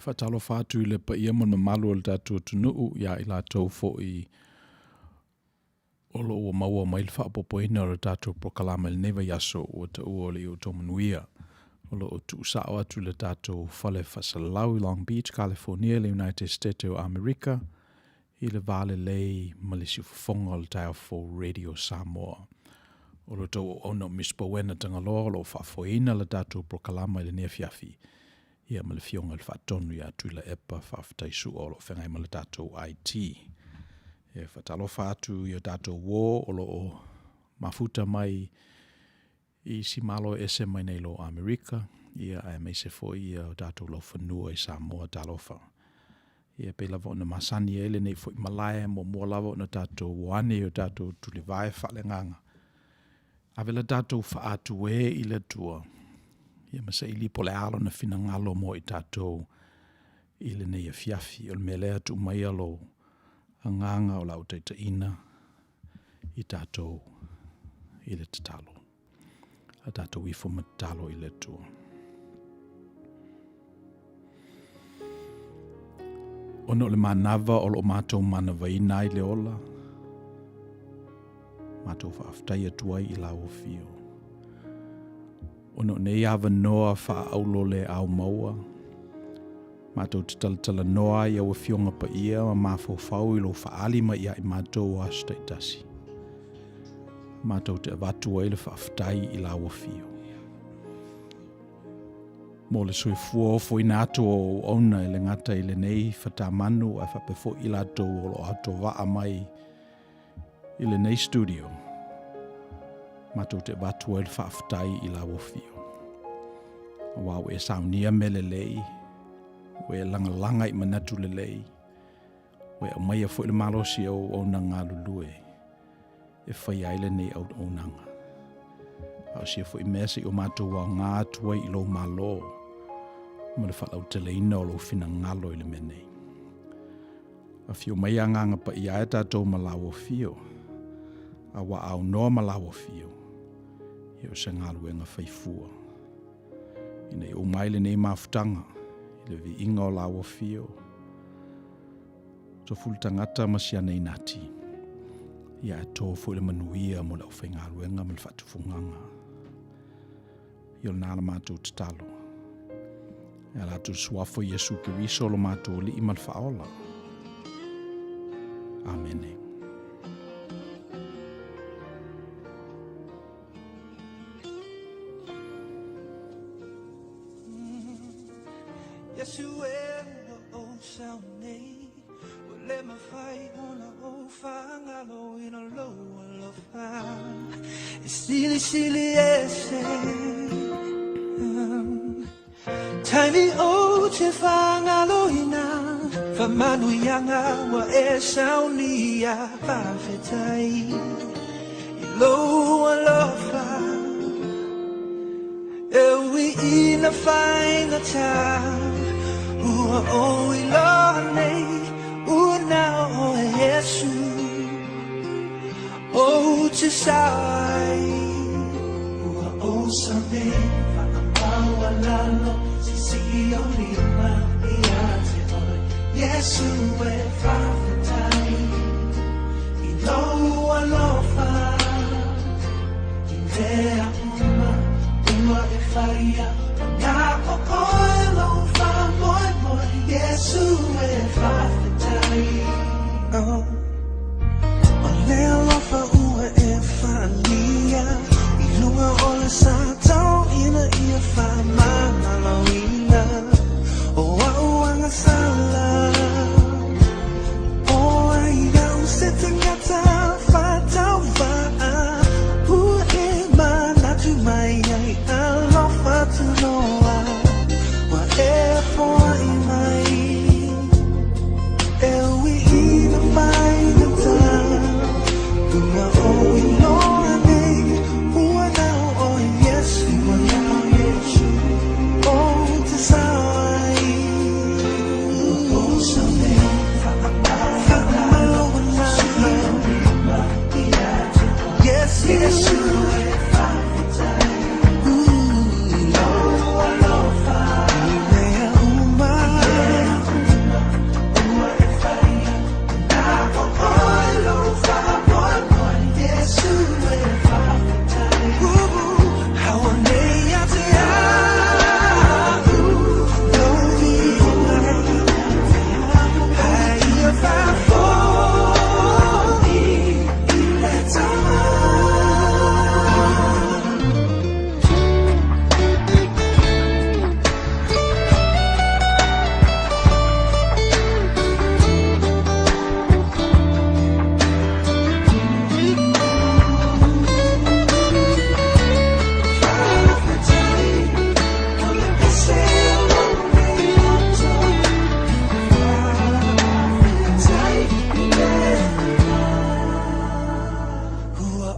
whatalo whātu le pa ia mon mamalu le tātou tunuu ia I lātou fo I olo ua maua mai le whaapopoina le tātou prokalama le neva yaso o ta ua le Outou Manuia. Olo o tu sao atu le tātou whale whasalau I Long Beach, California, le United States of America, I le vale lei malisi fufonga le tau fo Radio Samoa. Olo tau ono Misipouena Tagaloa lo whaafoina le tātou prokalama le nea fiafi. Ia ma le fionga le whaatonu ia tu la epa whaafutaisu o lo whengai ma le tātou IT. E whatalo whaatu ia tātou wō o lo o mafuta mai I si malo ese mai nei lo Amerika. Ia ai mai se fo ia o tātou lo whanua I Samoa talofa. Ia pe lava o na masani ele nei fo I Malaya mo mua lava o na tātou wane o tātou tuli vai whalenganga. Avela tātou whaatu I le tua. Ia masa ili pole alo na fina ngalo mo I tātou I le nei a fiafi o le melea tu mai alo a nganga o lau teita ina I tātou I le tatalo. A tātou I fo matalo I le tua. Ono le manava o lo mātou manavaina I le ola. Mātou whaaftai atuai I lau o fio. Ono nei awa noa wha aulo le au maua. Mātou te talatala noa I au fionga pa ia ma mafau I lo whaali ma ia I mātou asta I tasi. Mātou te avatua I le whaaftai I lau o fio. Mo le sui fuofo I nātou o ona I le ngata I le nei whatamanu a whapefo I lātou o lo ato waa mai I le nei studio. Mātou te vatua I le whaaftai I lau o fio. Wau e saunia me le lei. We langa langa I manatu le lei. We a maia fo I le malosi o na ngā lulue. E whai aile nei au o nanga. Au sia fo I mesi o mātou wa ngā tuai I lo malo. Ma le whalau te leina o lo fina ngalo I le menei. A fio mai a nganga pa I ae tātou malau o fio. A wa au noa malau o fio. I o se ngalu e ngā whaifua. I nei o maile nei mafutanga. I le vi inga o lau o fio. To fultangata masia nei nati. Ia e tō fu le manuia mo lau whaingaluenga me le whatufunganga. I o nāla mātou te talo. Ia lātou suafo Iesu Kiriso lo mātou li I mal whaola. Amen. Yesu o saunei o le mawhai ona o whangalo I na loa lofa e sili ese taimi o te whangalo ina whamanu ianga wa e saunia pawhetai I loa lofa e ui ina whaingata Ua o I loa nei, ua nao o e Yesu O te sai Ua o sa nei, whakapau alalo Sisi o lima I a te oi Yesu e whawhetai I loa lofa I mea uma, ua e whaia Ngā kokoe lofa Yesu e whawhetai O lea lofa ua e whania I lunga o le sātau ina ia whamana lauina O auanga sala O ai au se tangata whatau waa Ua e manatu mai ai a lofa tunoa Wa e foa I mai E ui ina mai na ta Ua o I loa nei Ua nao o Yesu Ua nao Yesu O te sawai O sa nei Whakamau na Yes, Yesu e whawhetai Loa lofa I mea uma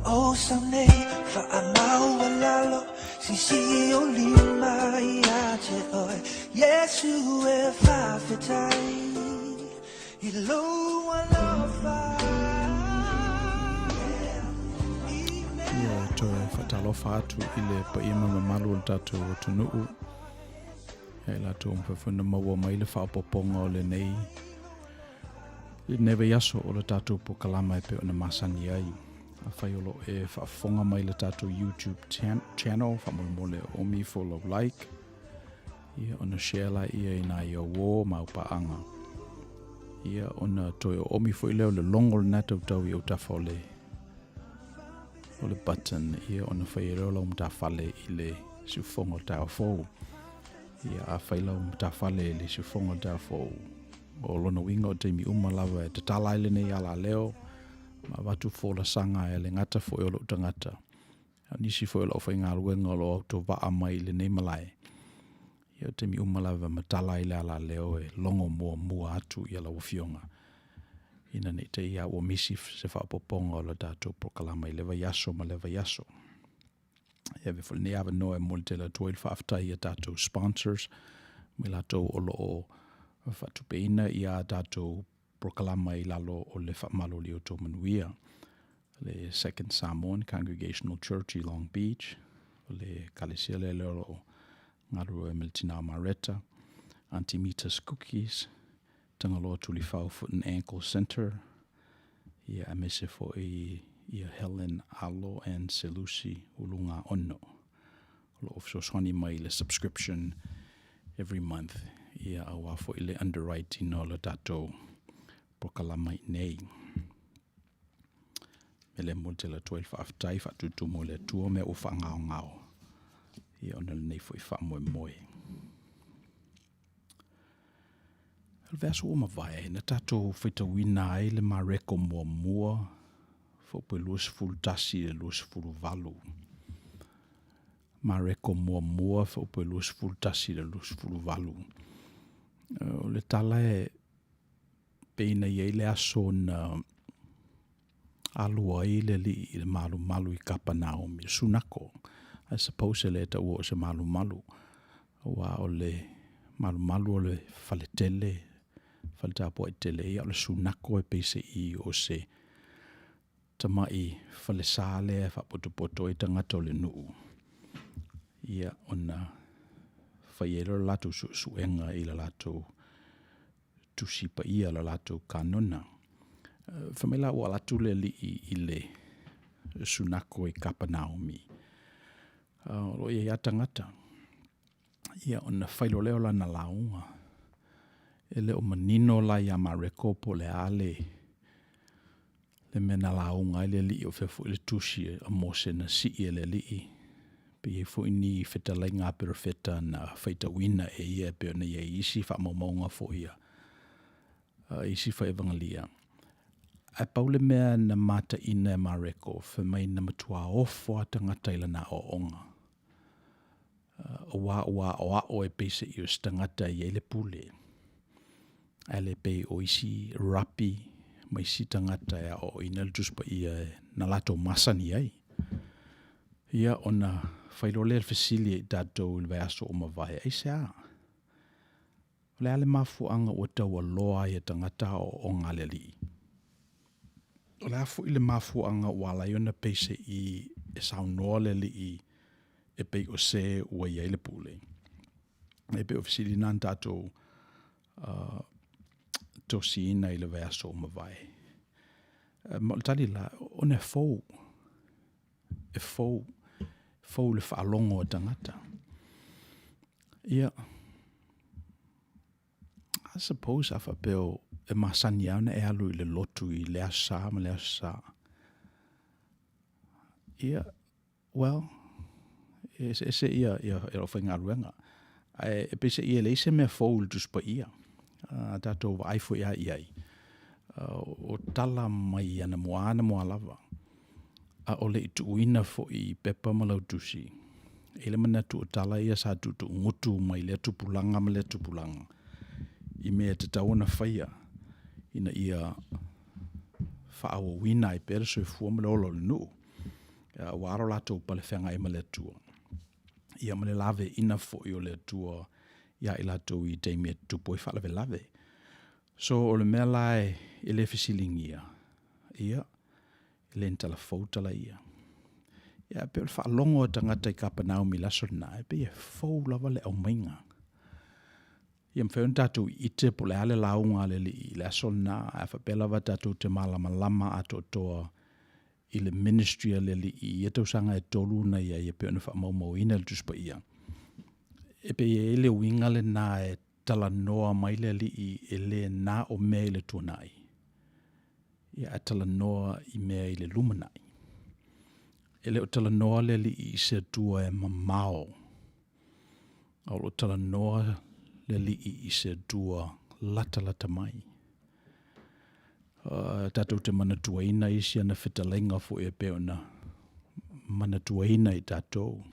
o samne fa amau walalo si o lima ia te oi Yesu e fa fetai ilo walofa Ia toe whatalofa atu I le pa ia mamamalu o tātou o tunuu. Hei lato mwhawhuna maua mai le whaopoponga o le nei. Le newe yaso o le tātou po kalama e pe o na masani ai. A whaiolo e whaafonga mai le tātou YouTube channel, whamolmole omi full of like. Ia ona share la ia ina ia wō maupaanga. Ia ona toi o omi fo I leo le longo le natau tau I o tafole. O le button ia ona whaiero lau mtafale I le sufongo tau fōu. Ia a whailau mtafale le sufongo tau fōu. O lona winga o teimi umalawa e te tala ele nei ala leo. Ma watu fōla sanga e le ngata fo e olo utangata. Nisi fo e olo whai ngā ruenga o lo auto waa mai le nei malai. Ia teimi umalawa matala ele ala leo e longo mua atu I ala wafionga. Ina nei te ia o misi se whaapoponga o la tātou prokalama I lewa yaso ma lewa yaso. Ia we fwle ne awa noe mole te la toil whaaftai I tātou sponsors. Me tātou olo o whatupeina I a tātou prokalama I lalo o le whaamalo li Outou Manuia. Le Second Samoan Congregational Church I Long Beach. Le kalesia le leo o ngaru e Militina Mareta. Anti-Metas Cookies. Tagaloa Tulifau Foot and Ankle Center. Ia amese fo ia Helen Alo and Selusi Ulunga Ono. Lo of so swani mai le subscription every month. Ia awa fo ile underwriting no le tato prokalama nei. Mele molte la 12 aftai fa tutu mo le tuo me o fa ngao. Ia ona le nei fo I fa moe. El verso o mawai, na tato whita wina ai le mareko mua, fo pe luas fulu tasi e luas fulu valu. Mareko mua, fo pe luas fulu tasi e luas fulu valu. O le tala e peina I le aso na alua I le li I le malu I kapanao mi sunako. I suppose le ta ua o se malu. Wa o le malu o le faletele, faltapo I tele ia o le sunako e peise I o se tamai falesale whapotopoto I tangata o le nuu. Ia ona whaiero lato suenga I la lato tusipa ia la lato kanona. Whamela ua lato le li I le sunako I Kapanaomi. Lo ia tangata. Ia ona whailo leo la na launga. Ele o manino la ia mareko po le ale. Le mena launga ele li o fefu ele tusi a mose na si ele li. Pe e fu ini feta lai ngā perfeta na feita wina e ia pe ona ia isi wha maumaunga fo ia. Isi wha evangalia. Ai paule mea na mata ina e mareko fe mai na matua ofo a tangata ila na o onga. O e pese I o stangata I ele pule. Ale pe o isi rapi mai si tangata e o ina le tuspa ia na lato masani ai. Ia ona whailole le fasili I tātou il veaso o mawai. Ai sea. Le ale mafuanga o tau aloa I tangata o ngale li. O le afu I le mafuanga o ala iona pese I e saunoa le li e pe o se ua ia le pule. E pe o fasili nan tātou tosi ina I le veaso o mawai. Ma le tali la, ona fou. E fou le whaalongo o tangata. Ia, I suppose afa peo e masani ana e alu I le lotu I le asa ma le asa. Ia, well, ese ia o whainga ruenga. E pese ia le ise mea fou le tuspa ia. Tātou wa aifo ia iai. O tala mai ana moana moa lava. A ole I tuuina fo I pepa malau tusi. Ele mana tu o tala ia sa tu ngutu mai le tupulanga ma le tupulanga. I mea te tauna whaia. Ina ia whaawa wina I perso I fuamale olo le nu. waro lato pale whenga ma le tua. Ia ma le lave ina fo i o le tua ia i lato i te mea tupo i whalave lave. So o le mea lai i le fisilingia. Ia, i le ntala fautala ia. Ia pe o le whaalongo tangata i kapanau mi laso na, e pe ia fau lava le au mainga. Ia mwheon tātou i te po le ale launga le li le aso na, a whapelava tātou te malama ato toa i le ministry le li i etau sanga e tolu na ia pe ona whaamaumau ina le tuspa ia. E pe ia ele winga le na e tala noa mai le li i ele na o mea i le tuanai. Ia tala noa i mea i le lumanai. Ele o tala noa le li i se tua e mamao. O tala noa le li i se tua lata mai. Tātou te manatuaina isi ana whitalenga fo e pe ona manatuaina i tātou.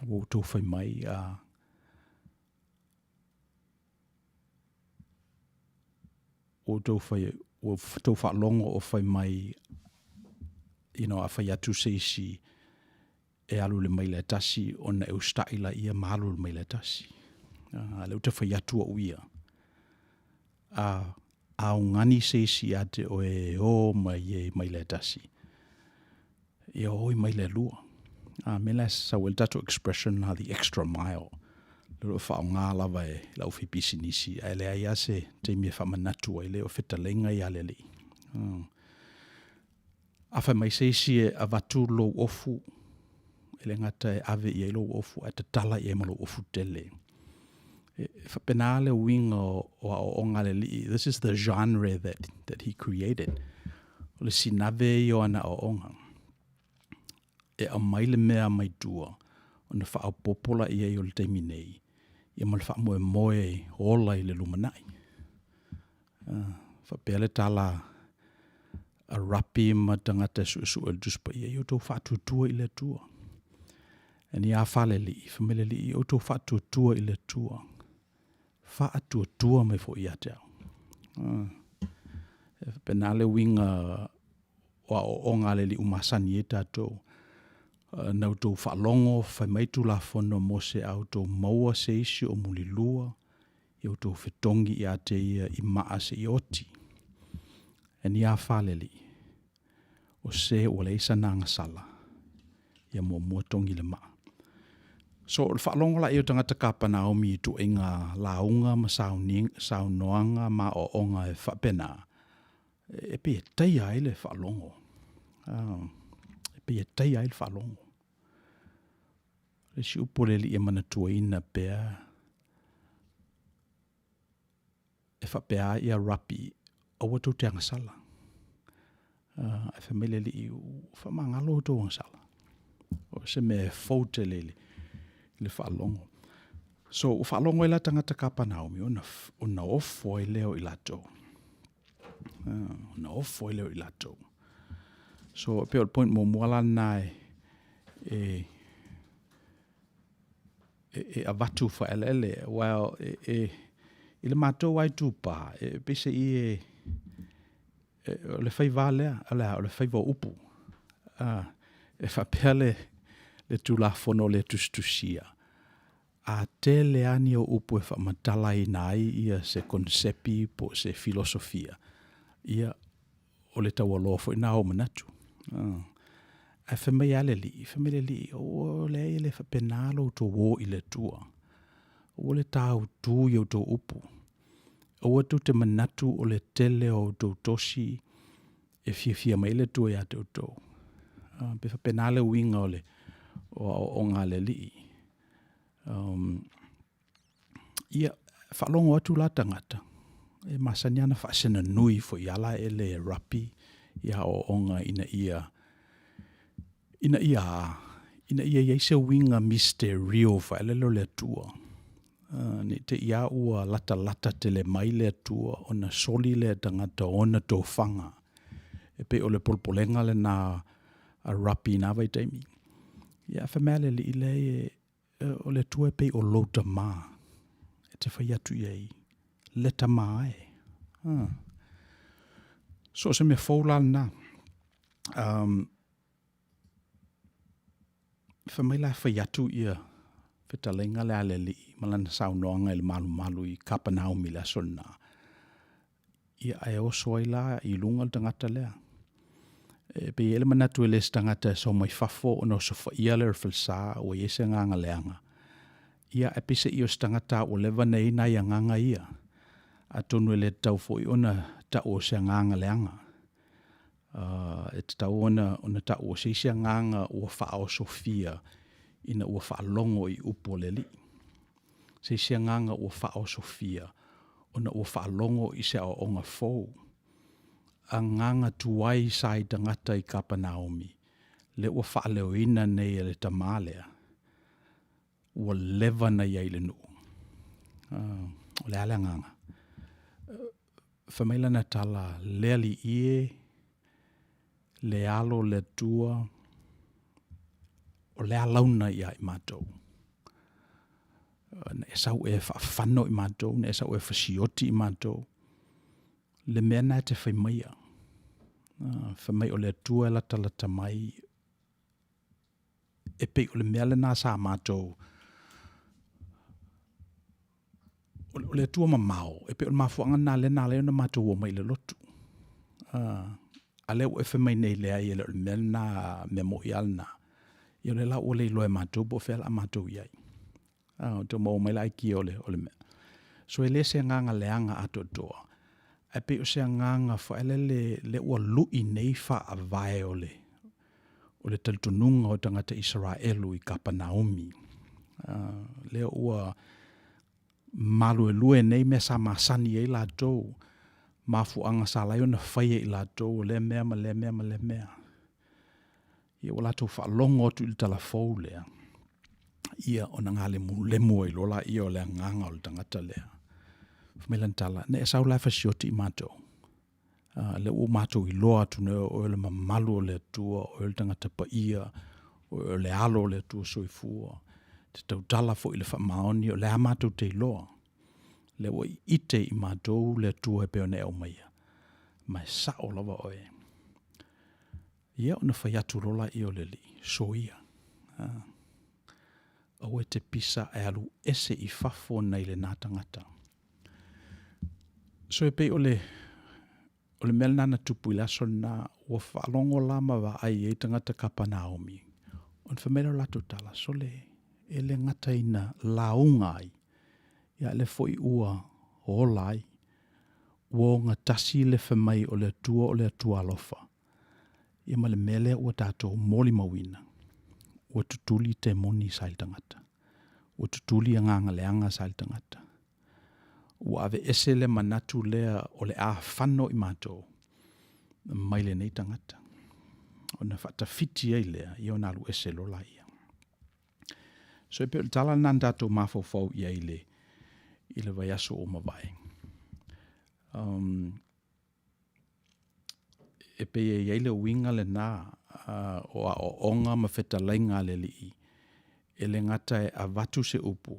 Outou whai mai outou whai o tau whaalongo o whai mai a whai atu seisi e alu le mai le tasi ona e ustaila ia malu le mai le tasi. Leu te whai atu o uia. A ungani seisi ate o e o mai le tasi. Ia oi mai le lua. Mela sa wel tato expression na the extra mile. Lero wha o ngā lava e lau whipisi nisi. A le ai ase te mea whamanatu ai leo whitalenga i ale li. A whai mai seisi e a watu lo ofu. Ele ngata e ave i e lo ofu. A te tala i e malo ofu tele. Whapenale winga o ngale li. This is the genre that he created. O le sinave i o ana o onga. E a maile mea mai tua. O na wha popola i e o le teimi nei. I a mal wha moe ola i le lumanai. Whapele tala a rapi ma tangata su el duspa i e o tau whatutua i le tua. E ni a whale li, whamele li i o tau whatutua i le tua. Whatutua mai fo i ate au. Penale winga o ngale li umasani e tātou. Nau tau whaalongo, whai maitu la whono mo se au tau maua se isi o muli lua, i au tau whetongi i ate ia i maa se i oti. E ni a whaleli, o se o le isa nanga sala, ia mua tongi le maa. So, le whaalongo la i o tangata kapa Naomi i tu inga launga ma saunoanga ma o onga e whapena. E pe e tei ai le whaalongo. E pe e tei ai le whaalongo. Le si upole li e manatua ina pea. E whapea i a rapi o watu te angasala. E whamele li i whamangalo to angasala. O se me faute le whaalongo. So, o whaalongo i la tangata kapa Naomi, o na ofo i leo i lato. Na ofo i leo i lato. So, pe o point mo muala nai e avatu fa ele well i le matou ai tupa pese i o le fai vale ala o le fai vo upu e fa pele le tula fono le tustusia a tele ani o upu e fa matala i nai ia se concepi po se filosofia ia o le tawalo fo ina o manatu a famele li o le fa penalo to wo i le tua o le tau tu yo to upu o tu te manatu o le tele o to tosi e fia mai le tua ya to pe fa penale winga o le o ngale li ia fa longo atu la tangata e masaniana fa sena nui fo yala ele rapi ia o onga ina ia se winga misterio fa lelo le tua ni te ia ua lata te le mai le tua ona soli le tangata ona to fanga e pe o le polpolenga le na a rapi na vai taimi ia famele li le o le tua pe o lota ma e te fai atu iei leta mai so se me fola na Whamaila whaiatu ia whitalenga le aleli malana saunoanga i le malu i Kapanau la sona. Ia ai oso ai la i lunga le tangata lea. Pe ele manatu ele tangata so mai fafo ono so ia le rwhalsa o iese nganga leanga. Ia epise i o tangata o lewa nei na ia nganga ia. A tonu ele tau fo i ona ta o se nganga leanga. E te tau ona ta o se isia nganga o whao Sofia ina o whaalongo i upo le li. Se isia nganga o whao Sofia ona o whaalongo i se o onga fou. A nganga tuai sai tangata i Kapanaomi le o whaaleo ina nei ele tamalea. O lewa na iai le nuu. O le ala nganga. Whamaila na tala leali ie, le alo le tua, o le alauna ia i mātou. Na esau e whawhano i mātou, na esau e whasioti i mātou. Le mea nā te whaimaia. Whamai o le tua la talata mai. E pei o le mea le nā sā mātou. O le tua mamao. E pei o le mafuanga nā le na mātou o mai le lotu. A leo e whamai nei lea i le mea nā mea mo i alna. I o le la o le iloe mātou po whela a mātou iai. Tō mo mai lai ki o le mea. So e le se nganga leanga ato toa. E pe o se nganga fa ele le ua lui nei fa a vae o le taltununga o tangata Israelu i Kapanaomi. Le ua malu e lue nei me sa masani e la tau. Mafuanga sa lai ona whaia i la tau le mea ma le mea ma le mea. Ia o la tau whaalongo tu il tala fau lea. Ia o na ngā le mua i lola ia o le nganga o le tangata lea. Whamelan tala, ne e sau lai whasioti i mātou. Le u mātou i loa tu neo o le mamalu o le tua, o le tangata pa ia, o le alo o le tua soifua. Te tau tala fo i le whamaoni o le a mātou te i loa. Le ua i ite i mātou le tua e peo ne au maia. Mai sa o lava oe. Ia o na whaiatu rola i o le li, so ia. Au e te pisa e alu ese i fafo nei le nātangata. So e pei o le mele nana tupu i laso na ua whaalongo lama wa ai e tangata Kapanaomi. On whamera lato tala, so e le ngata ina launga ai. Ia le foi ua o lai. Ua ngatasi le whamai o le tua alofa. Ia ma le mele ua tātou moli mawina. Ua tutuli te moni sail tangata. Ua tutuli a nganga leanga sail tangata. Ua ave ese le manatu lea o le a whano i mātou. Mai le nei tangata. O na whata fiti ei lea, i o nalu ese lola ia. So e pe o tala nan tātou mawhawhau ia i le vai aso o mawai. E pe e iei le winga le nā o a o onga ma wheta lainga le li. E le ngata e a watu se upu.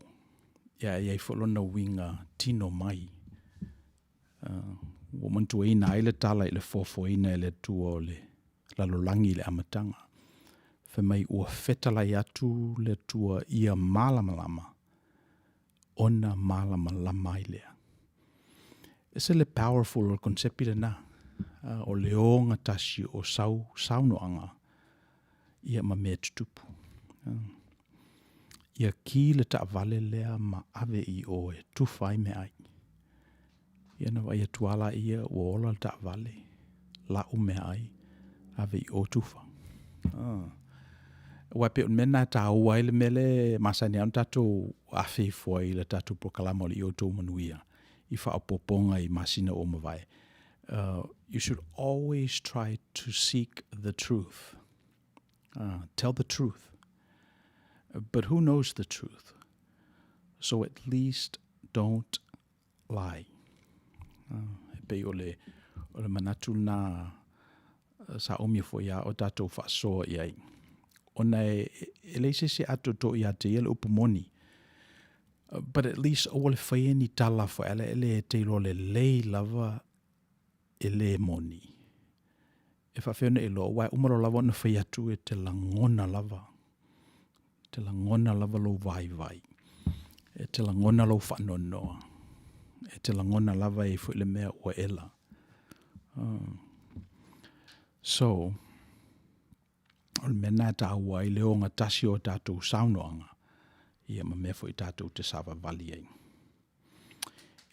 Ia iei wholona winga tino mai. Wa mantu e ina aile tala i le fofo ina e le tua o le lalolangi le amatanga. Whamai ua whetala i atu le tua ia malamalama. Ona malamalama i lea. Ese le powerful o konsepi le na. O le o ngatasi o saunoanga. Ia ma mea tutupu. Ia ki le ta vale lea ma ave i o e tufai me ai. Ia na vai tuala ia o ola ta vale. La ume ai. Ave i o tufa. Wa pe mena ta ua ile mele masani an tatu afi foi le tatu prokalama i Outou Manuia. I fa poponga i masina o mawai. You should always try to seek the truth. Tell the truth. But who knows the truth? So at least don't lie. Pe ole manatu na sa omi fo ya o tatou fa so ia. Ona e leise se ato to ia te ele upumoni. But at least o le fai ni tala fo ele te lo le lei lava ele moni. e whawhiona e loa wai umaro lava na whai atu e te langona lava. Te langona lava lo vai vai. E te langona lo whanonoa. E te langona lava e fwile mea ua ela. So, o le mena ta ua i leo ngā tasi o tātou saunoanga. Ia ma mea fo i tātou te sawa vali ai.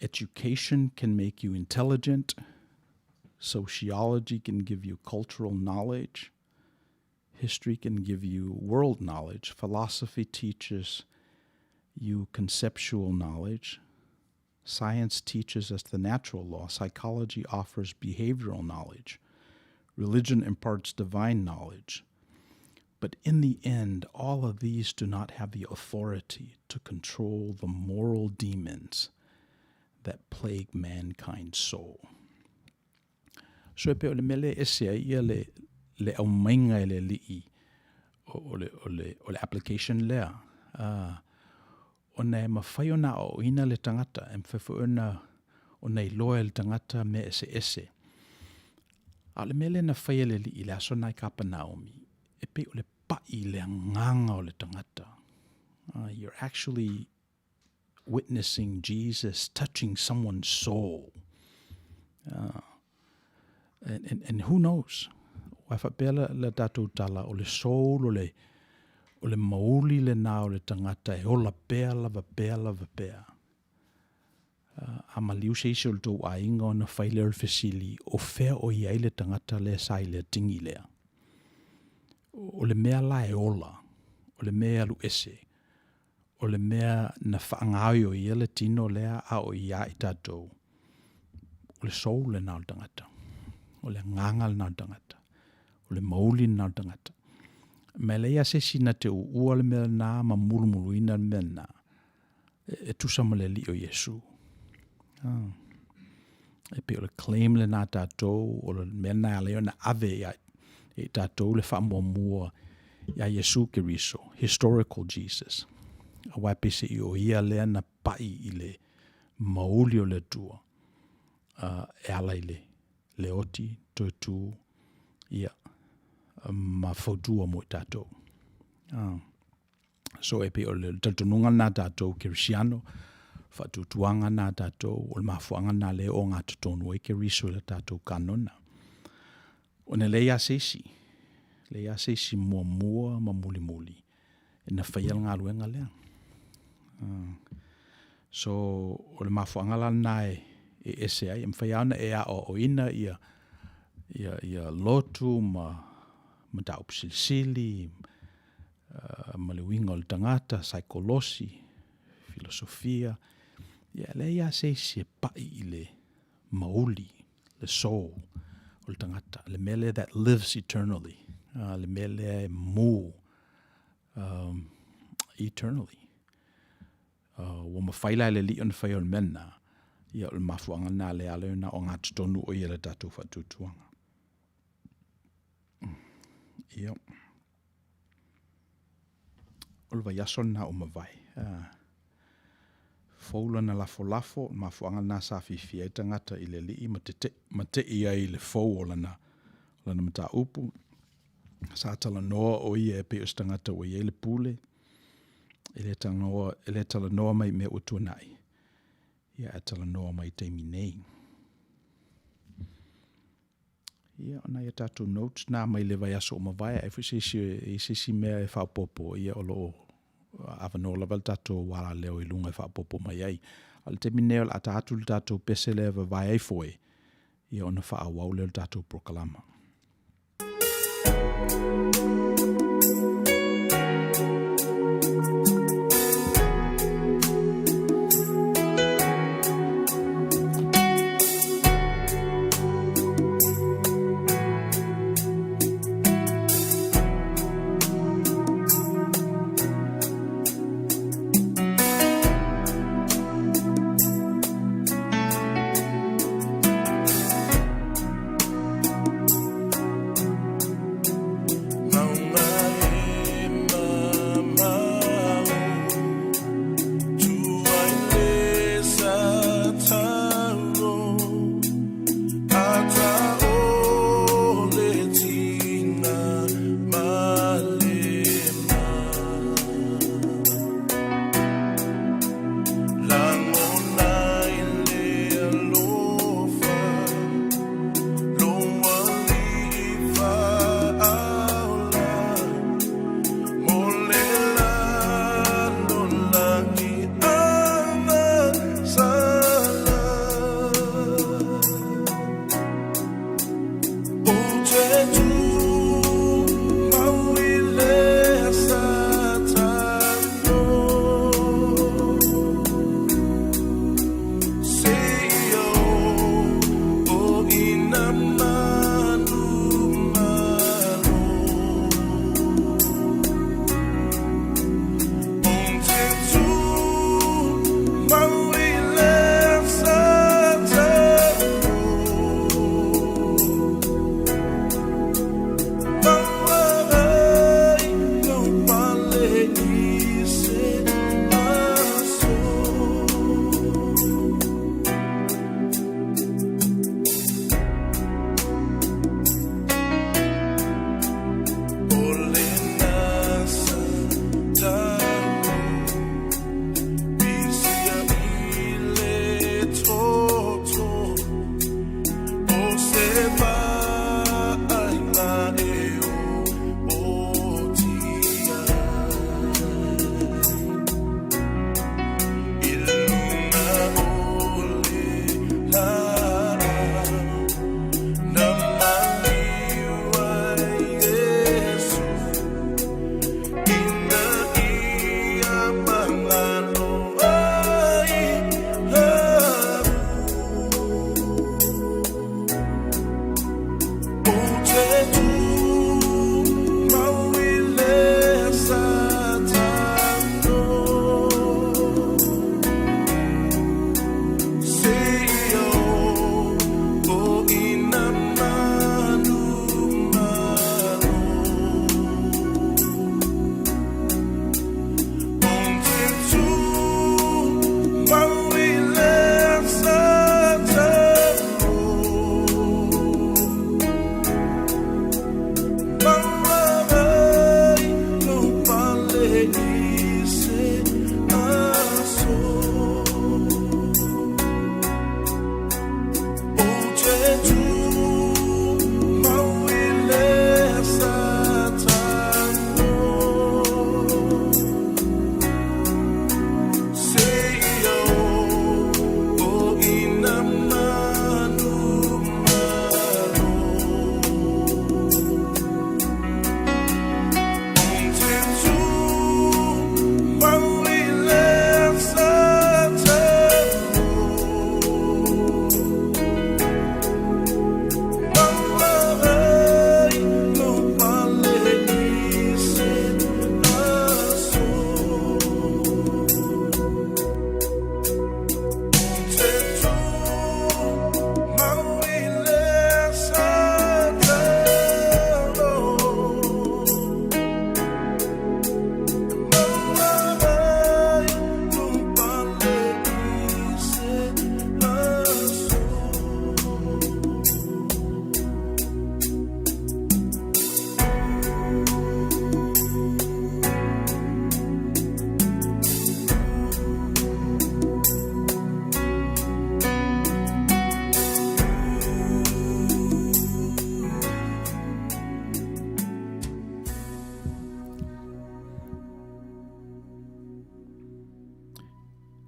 Education can make you intelligent. Sociology can give you cultural knowledge. History can give you world knowledge. Philosophy teaches you conceptual knowledge. Science teaches us the natural law. Psychology offers behavioral knowledge. Religion imparts divine knowledge. But in the end, all of these do not have the authority to control the moral demons that plague mankind's soul. So e pe o le mele ese ia le au mainga e le li'i o le application lea. O nei mawhai o na o ina le tangata, e mwhewhu o nei loa le tangata me ese. A le mele na whai le li'i le aso nai kapa Naomi, e pe o le pai le nganga o le tangata. You're actually witnessing Jesus touching someone's soul. And who knows? Wai whapela le tātou tala o le soul o le mauli le nā o le tangata e ola pēa lava pēa. A maliu seise o le tau a inga o na whaile o le fesili o whea o iai le tangata le sai le tingi lea. O le mea la e ola, o le mea lu ese, o le mea na whaangaoi o ia le tino lea a o ia i tātou. O le soul le nā o le tangata. O le nganga le nā o tangata. O le mauli le nā o tangata. Me leia se sina te ua le mea nā ma mulu ina le mea nā. E tusa ma le li o Yesu. E pe o le claim le nā tātou, o le mea nā leo na ave e tātou le whaamua ia Yesu Keriso. Historical Jesus. A wapese i o ia lea na pai i le mauli o le tua. E ala i le oti, toitu, ia, ma fautua mo i tātou. So e pe o le tatununga nā tātou Kirisiano, whatutuanga nā tātou, o le mafuanga nā le o ngā tutonu e Keriso le tātou kanona. O ne leia seisi mua ma muli, e na whaial ngā ruenga lea. So o le mafuanga la nā e ese ai, mwhaiauna e a o ina ia lotu ma tau psilisili, ma le winga o le tangata, saikolosi, filosofia, ia leia seisi e pai i le mauli, le soul, o le tangata, le mele that lives eternally, le mele mu eternally. Wa mawhaila le li on whai o le mena, ia o le mafuanga nā le aleo na o ngā tutonu o ia le tātou whatutuanga. Ia. O le vaiaso na o mawai. Faula na lafo, mafuanga nā sa fifia i tangata i le li ma te ia i le fau o lana mata upu. Sa tala noa o ia e pe o tangata o ia i le pule. Ele tala noa mai me o tuanai. Ia e tala noa mai teimi nei. Ia ona ia tātou notes nā mai le vai aso o mawai. E fwisi mea e whapopo ia o lo awanoa lawal tātou wala leo i lunga e whapopo mai ai. Al teimi nei o ata atu le tātou pese le vai ai foe. Ia ona wha awau leo le tātou prokalama.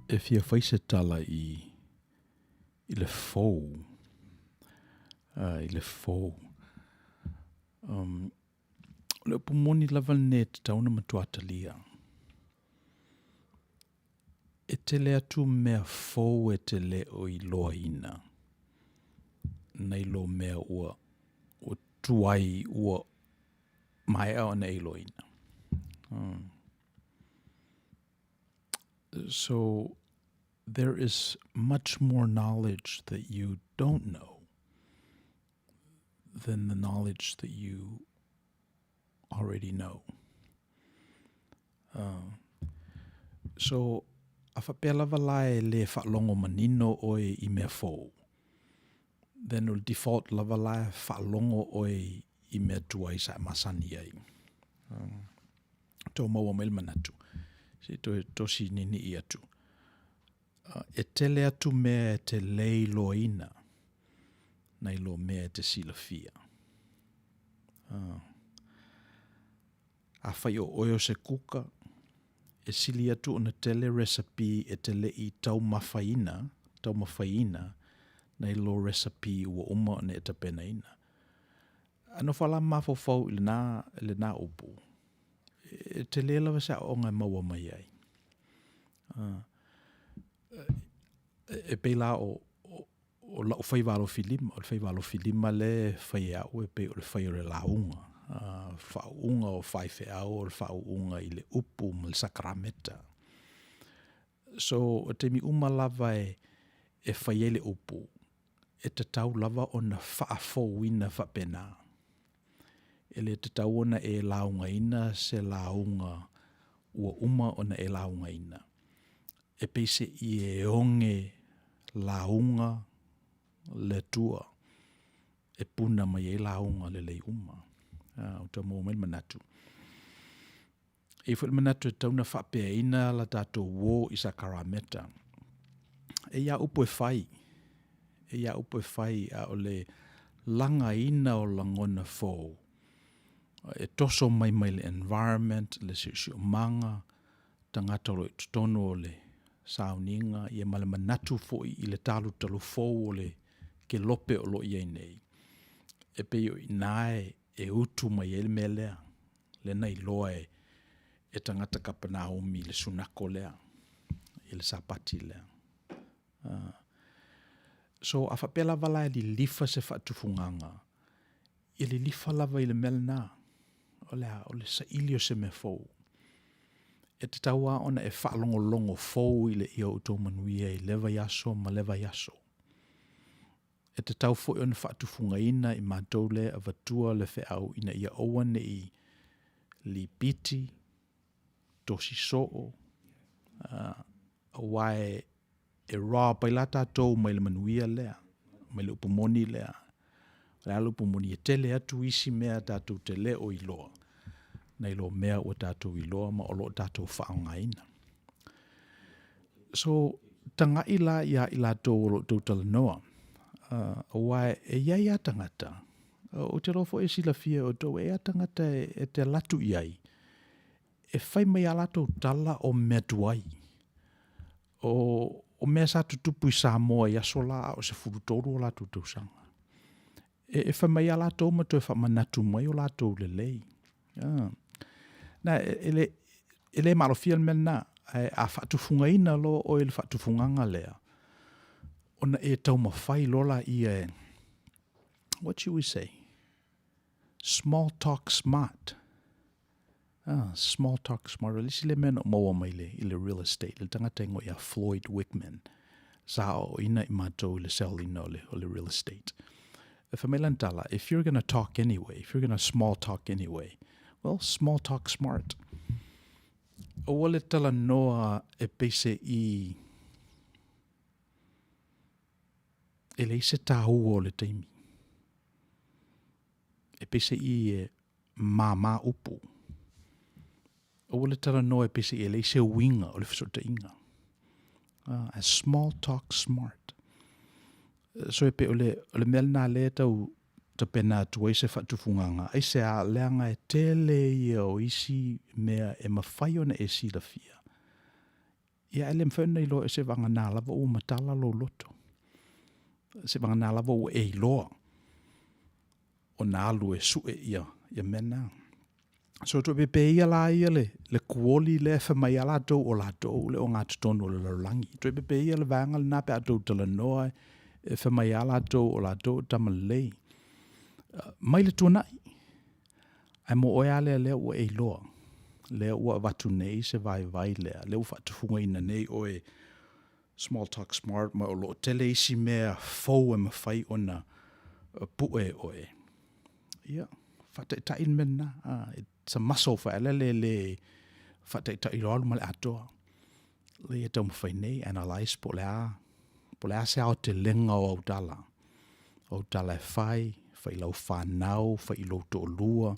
e fia whaise tala i le fou. I le fou. Le pumoni lava net tauna matuata lia. E te le atu mea fou e te le o i loa ina. Nei lo mea ua o tuai ua mai au na i loa ina. So there is much more knowledge that you don't know than the knowledge that you already know. So a whapea lava lae le whaalongo manino oe i mea fou. Then will default lava lae whaalongo oe i mea tuai sa masani ai. Tō maua mail manatu. Si tosi nini i atu. E tele atu mea e te lei loina. Nei lo mea e te silafia. A whai o oio se kuka. E sili atu o na tele recipe e tele i tau mawhaina. Nei lo recipe ua uma o ne e tapena ina. Ano whala mawhawhau le nā upu. E tele lawa sa o ngai maua mai ai. E peila o lau whaiwalo filima. O le whaiwalo filima le whai au e pe o le whai o le launga. Whaunga o whaife au o le whaunga i le upu ma le sakrameta. So o te mi lava e whai le upu. E te tau lava o na whaafo ina whapena. E le te tau ona e launga ina se launga ua uma ona e launga ina. E peise i e onge launga le tua. E puna mai e launga le lei uma. Outou Manuia manatu. E fwil manatu e tauna whapea ina la tato wo i sakrameta. E ia upo e whai. E ia upo e whai a o le langa ina o langona fō. E toso mai le environment, le si o manga, tangata o e tutono o le sauninga, i e male manatu fōi i le talu fō o le ke lope o lo i nei. E pe o inae e utu mai ele mea lea. Le nei loa e tangata kapana umi le sunako lea. I le sapati lea. So a whapea lava lai li lifa se whaatufunganga. I li lifa lava i le melna. O le sa ilio se me fōu. E te taua ona e whaalongolongo fōu i le i Outou Manuia i lewa yaso ma lewa yaso. E te tau fōi ona whaatufunga ina i mātou le a vatua le wheau ina ia owane i li piti, tosi soo, wae e rā pailata tau mai le manuia lea, mai le upumoni lea. Le upumoni e tele atu isi mea tātou te le o iloa. Nei lo mea o tātou iloa ma o lo tātou whaonga ina. So, tanga ila ia ila tō lo tōtala noa. Wae e iai a tangata. O te rofo e sila fia o tō e a tangata e te latu iai. E whai mai a lato tala o mea tuai. O mea sa tutupu i Samoa i asola o se furutoru o lato tausanga. E whai mai a lato ma tō e wha manatu mai o lato le lei. Na, ele marofia mena a whaatufunga ina lo o ele whaatufunganga lea. Ona e tau mawhai lola i e, what should we say? Small talk smart. Small talk smart. Lisi le mena maua mai i le real estate. Le tangata ingo ia Floyd Wickman. Sa o ina i mātou le sell ina o le real estate. If you're going to talk anyway, if you're going to small talk anyway, well, small talk smart. O wale tala noa e pese i e le se tāu o le taimi. E pese i e mama upu. O wale tala noa e pese i e le se winga o le fisota inga. A small talk smart. So e pe o le melna le tau ta pena tuai se whaatufunganga. Ai se a leanga e tele i o isi mea e mawhai ona e sila fia. Ia ele mwhena ilo e se vanga nā lava o matala lo loto. Se vanga nā lava o e iloa. O nā alu e sue ia mena. So to be ia la ia le kuoli le whamai ala tau o la tau le o ngā tutonu o le larangi. To be ia le vanga le nape atau tala noa e whamai ala tau o la tau tamalei. Mai le tuanai. Ai mo oia le ua e iloa. Le ua watu nei se vai lea. Le ua whatufunga ina nei o e small talk smart ma o lo tele isi mea fau e mawhai o na pue o e. Ia, whataitai mena. It's a muscle for le whataitai roalu ma le atoa. Le e tau mawhai nei, analyze po lea se ao te lenga o autala. Autala e whai lau whanau, whai ilo to lua.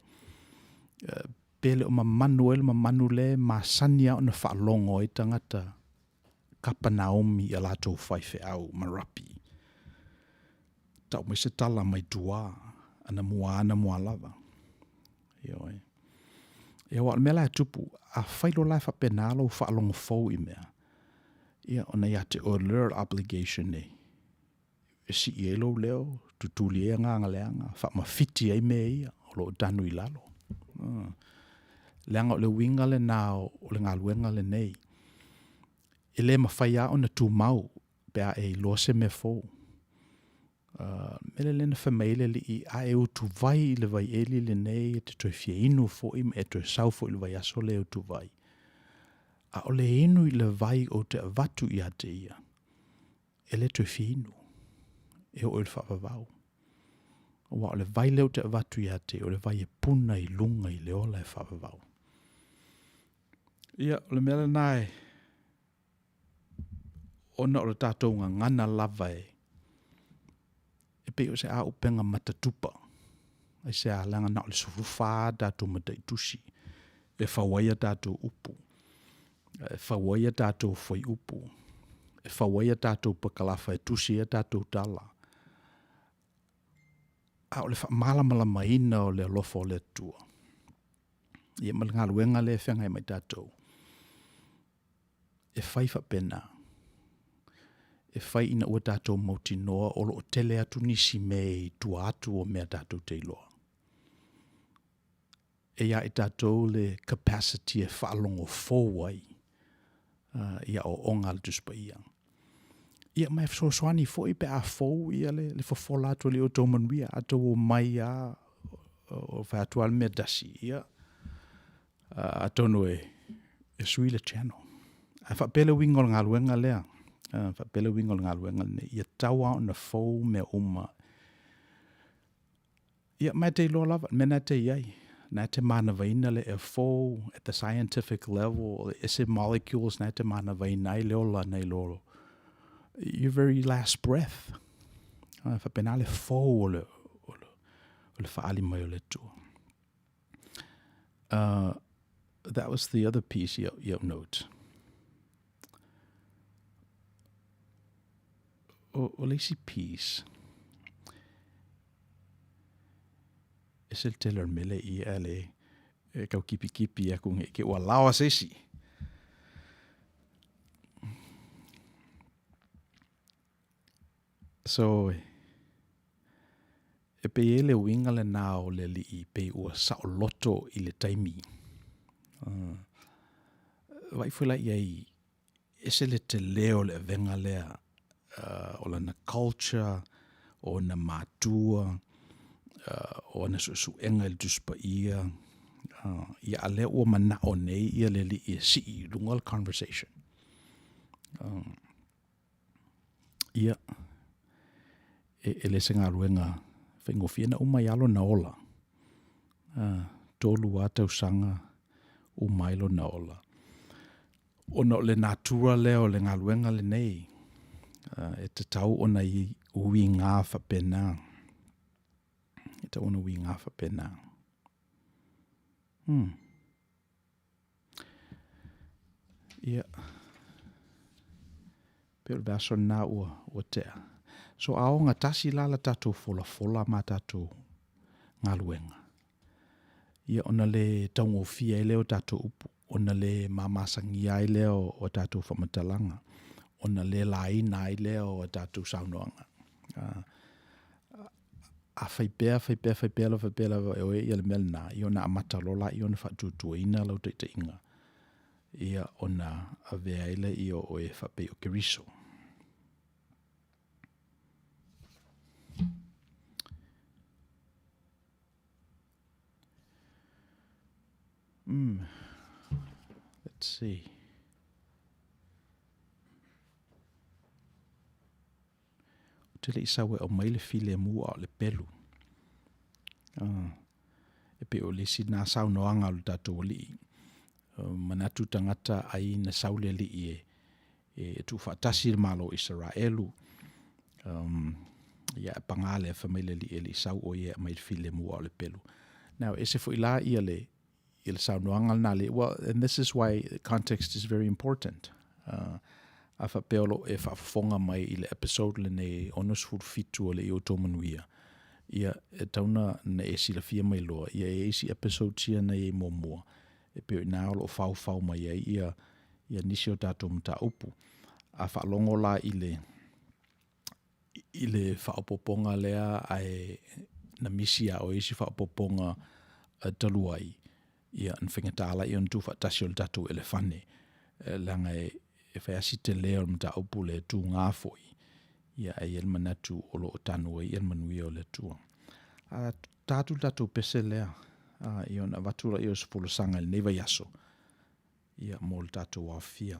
Pele o mamanu le masania o na whaalongo i tangata kapa Naomi a lato whai whi au marapi. Tau mai se tala mai tua ana mua lava. Ioi. Ia wa mela e tupu a whailo lai whapenalo whaalongo fau I mea. Ia ona ia te alert obligation ne. E si I elo leo, tutuli e nganga leanga, whamawhiti ai mea ia, o lo danu I lalo. Leanga o le winga le nao, o le ngaluenga le nei. E le mawhaia o na tu mau, pea e lose me fau. Mele lena whamaile li I a e utu vai le vai eli le nei, e te toi fia inu fo I me e toi sau fo I le vai aso le utu vai. A o le inu I le vai o te avatu I a te ia. E le toi fia inu. E o le whawawau. O wa o le vai leo te avatu I a te, o le vai e puna I lunga I le ola e whawawau. Ia, o le mele nai, ona o le tātou ngana lava e pe o se a upenga matatupa. Ai se a langa na o le surufa tātou mataitusi. E whawaia tātou upu. E whawaia tātou whai upu. E whawaia tātou pakalafa e tusi e tātou tala. A o le whamala maina o le alofa o le tua. Ia malanga luenga le whengai mai tātou. E whai whapena. E whai ina ua tātou mauti noa o lo tele atu nisi mei tua atu o mea tātou te iloa. E ia I tātou le capacity e whaalongo fōwai. Ia o onga le tuspa ia. Ia mai fsoswani fo I pe a fōu ia le fofola atu le Outou Manuia atu o mai a o whai atu al mea dasi ia. Atono e sui le channel. A whapele wingo ngā luenga lea. Whapele wingo ngā luenga ne. Ia taua o na fōu mea uma. Ia mai te ilo lava. Mena te iai. Nā te mana vaina le e fōu at the scientific level. Ese molecules nā te mana vaina I leola nei lolo. Your very last breath. Whapena le fōu o le whaali mai o le tua. That was the other piece you'll note. O leisi piece. E se teller mele I ale e kau kipi e kung ke ua lawa sesi. So e pe ele winga le nao le li I pe ua sao loto I le taimi. Vai fula iai e se le te leo le venga lea o la na culture o na matua o na su enga il tuspa ia ia ale ua mana o nei ia le li I si I lungal conversation. Ia e le se ngā ruenga whaingofia na umai alo na ola. Tolu a tau sanga umailo na ola. Ono le natura leo le ngā ruenga le nei. E te tau ona I ui ngā whapena. E te ona ui ngā whapena. Ia. Pero vaso na ua tea. So aonga tasi lala tātou fola ma tātou ngā luenga. Ia ona le taungo fia i leo tato upu. Ona le mamasangia i leo o tato whamatalanga. Ona le laina i leo o tato saunoanga. A whaipea lawa e oe ia le melna. I ona amatalola i ona whatutua ina lau te inga. Ia ona avea ile i o oe whapei o keriso. Let's see. Te le isawe o mai le file mua o le pelu. E pe o le si nā sau noanga o le tatou li. Manatu tangata ai na saule li e tu whatasi le malo Israelu. Ia pangale e whamaile li e li sau o ia mai le file mua o le pelu. Now, e se fo ila ia le sau noanga na le. Well, and this is why context is very important. A whapeolo e whafonga mai i le episode le nei onos fitu o le Outou Manuia. Ia e tauna na e sila fia mai loa. Ia e isi episode tia na e mua. E peo nā o fau mai ia nisi o tātou mta upu. A whaalongo la i le whaapoponga lea ai na misia o isi whaapoponga taluai. Ia yn whingatala i on tu whaatasi o le tātou elefane. Langa e whaiasi te leo mta upu le tū ngāfoi. Ia e el manatu o lo o tanua i el manuia o le tua. Tātou pese lea. I on avatura i o sepolo sanga le neva yaso. Ia mo le tātou a fia.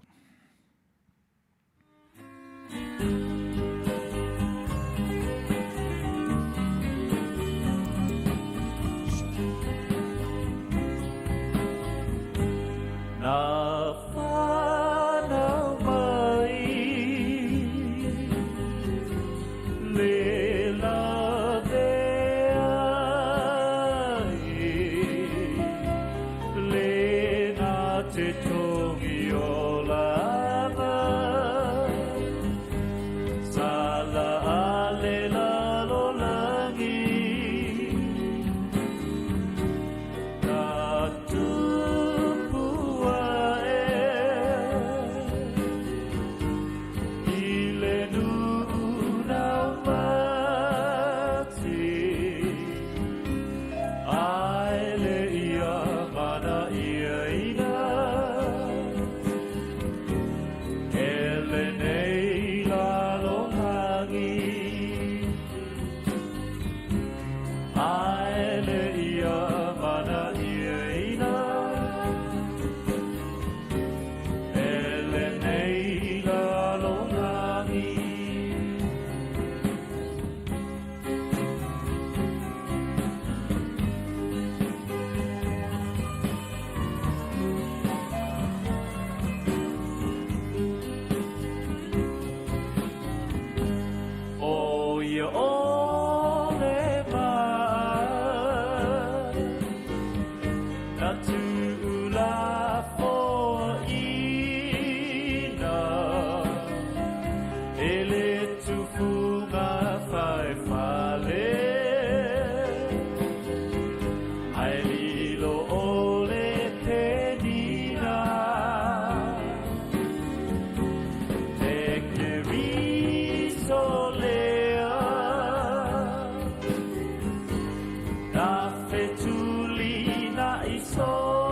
Fetulina iso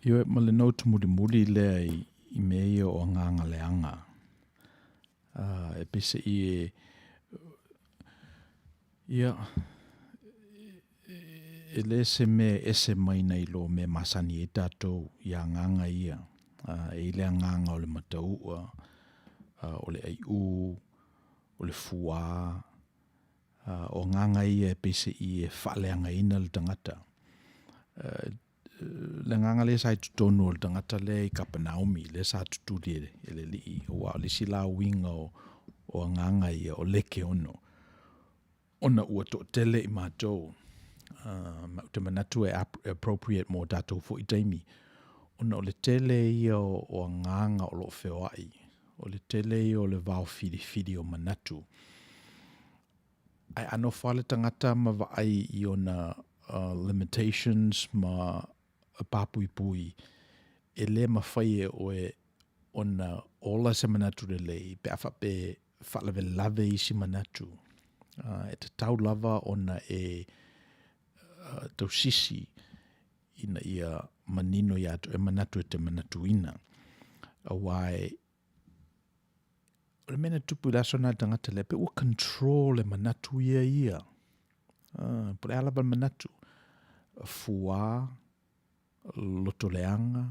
Io ma le no muli le I mei o nganga leanga. E pese I ia e le se me ese mai nei lo me masani e tatou ia nganga ia. E le nganga o le mataua, o le ai o le fua, o nganga ia e pese I e whaleanga ina le tangata. Le nganga le sa tutonu o le tangata le I Kapanaomi, le sa tutuli e le li o le sila winga o nganga ia o leke ono. Ona ua to tele I mātou. Te manatu e appropriate mo tātou fo I taimi. Ona o le tele ia o nganga o lo whewai. O le tele ia o le vau fidi o manatu. Ai ano whale tangata ma vai I ona limitations ma papui pui. E le ma whai e oe ona ola se manatu le lei. Pe afa pe whalave lave I si manatu. E te tau lava ona e tau sisi ina ia manino ia to e manatu e te manatu ina. Awai o le mena tupu laso na tangata le pe ua control e manatu ia. Pole alaba manatu. Fua, lotoleanga,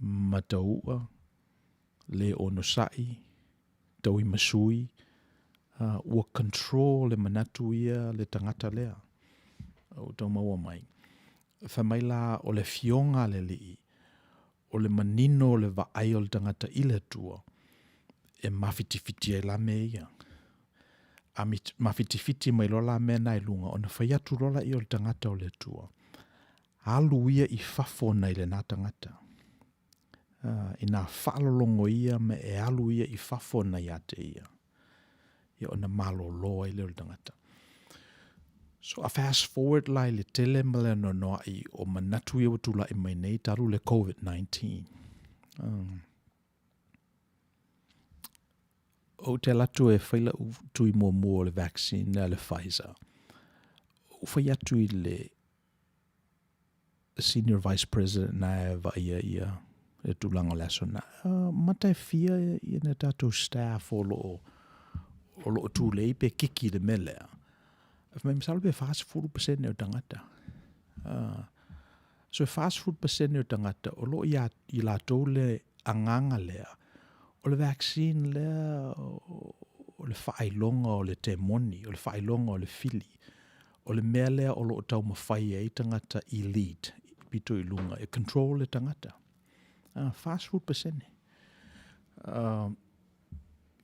mataua, le ono sai, tau I masui, ua control e manatu ia le tangata lea. O tau maua mai. Whamaila o le fionga le li, o le manino o le vaai o le tangata I le tua, e mafitifiti e la me ia. A mafitifiti mai lola me nai lunga, o na whaiatu lola I o le tangata o le tua. Alu ia I fafona I le nā tangata. I nā whaalolongo ia me e alu ia I fafona ia te ia. Ia o na malo loa I le o le tangata. So a fast forward lai le tele male no noa I o manatu ia watula I mai nei taru le COVID-19. O te latu e whaila tui mua le vaccine le Pfizer. O whai atu I le senior vice president na e va ia e tulanga laso na. Matai fia I na tatou staff o lo tu le pe kiki le melea. Mai misalo be fast food percent o tangata. So fast food percent o tangata o lo ia I la le anganga lea. O le vaccine lea o le whailonga o le temoni, o le whailonga o le fili. O le mea lea o lo tau mawhai e tangata elite, pito I lunga, e control le tangata. Fast food percent.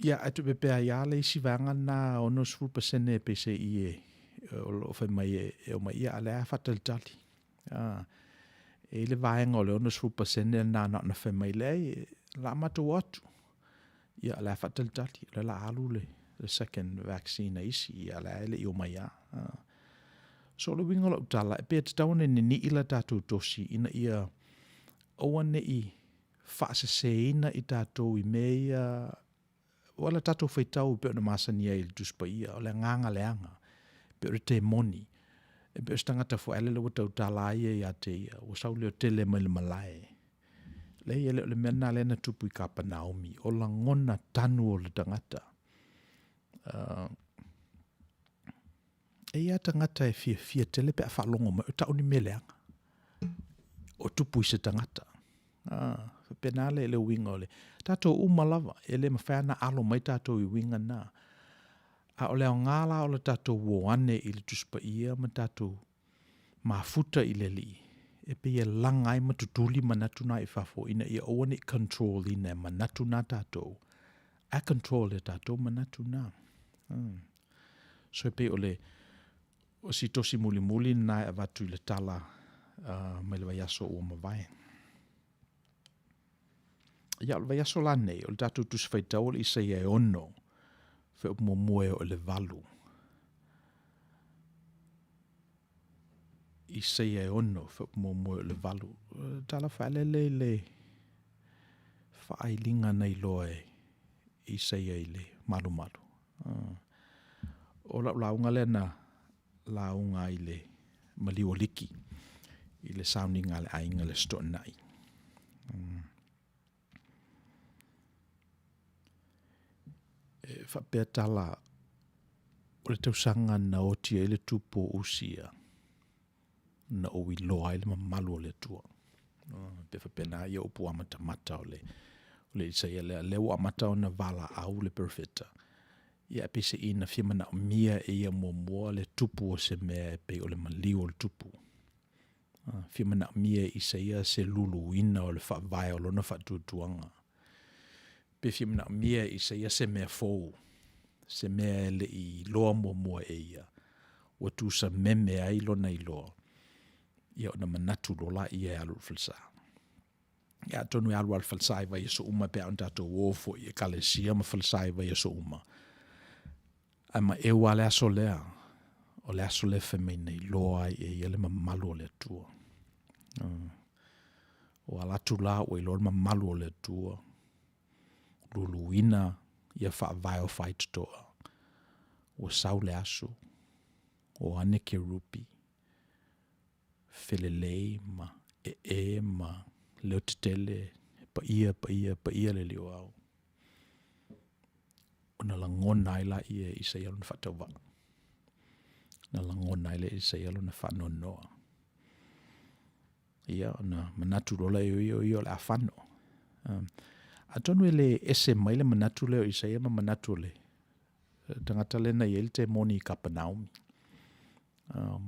Ia atu pepea ia le isi vanga na o nos food percent e pese I o lo fai mai e o mai ia ale a fatal tali. E le vaenga o le ono sfupa sene na fai mai le la matu watu. Ia ale a fatal tali. Le la alu le second vaccine isi ia ale ele I o mai ia. So le winga lo utala e pe te tawane ni ila tatu tosi ina ia oane I whaasese ina I tatu I mea wala tatu whaitau pe ona masania I le tuspa ia o le nganga leanga. Pe o te moni. E pe o stangata fu ele le wata utala ia te ia. O sau leo tele mai le malae. Le ia le mena lena tupu I Kapanaomi. O la ngona tanu o le tangata. E ia tangata e fia tele pe a whalongo mai. O tauni me leanga. O tupu I se tangata. Penale le winga o le. Tato umalava. E le mawhana alo mai tato I winga na. A o leo ngala o le tato woane I le tuspa ia ma tato mafuta I le li. E pe ia langai matutuli manatuna I fafo ina ia oane I control ina manatuna tato. A control le tato manatuna. So e pe o le o si tosi muli na e vatu I le tala mai le vaiaso o mawai. Ia o le vaiaso la nei o le tato tusfaitau le isa ia e ono. Fe mo moe o le valu. I sei e ono fe mo moe o le valu. Tala whaele le whaailinga nei loe I sei e le malu. O launga le na launga I le malioliki. I le soundinga le ainga le stonai. Whapea tala o le tausanga na o tia i le tupo usia na o i loa i le mamalu o le tua. Pe whapea na ia upu amata mata o le isaia leo amata o na vala au le perfeta. Ia pese i na whimana o mia e ia mua le tupu o se mea e pe o le maliu o le tupu. Whimana o mia isaia se lulu ina o le whaavai o lona whaatutuanga. Pe whimana o mia isaia se mea fou. Se mea le i loa mua e ia. Ua tu sa meme ai lona i loa. Ia o na manatu lola ia e alu falsa. Ia tonu e alu al falsa i vai so uma pe auntato wofo i e kalesia ma falsa i vai so uma. Ama e ua le aso lea. O le aso le femena i loa i e ia le mamalu o le tua. O alatu la o i loa mamalu o le tua. Luluina ia whaavai o whaitotoa. O sau le aso. O ane ke rupi. Felelei ma ma leo tetele pa ia le leo au. O na langona ila ia isa ia luna whatawa. Na langona ila isa ia luna whanonoa. Ia o na manatu rolaio le awhano. Atonu ele ese mai le manatu leo isa ia ma manatu le. Tangata lena i elte moni i Kapanaumi.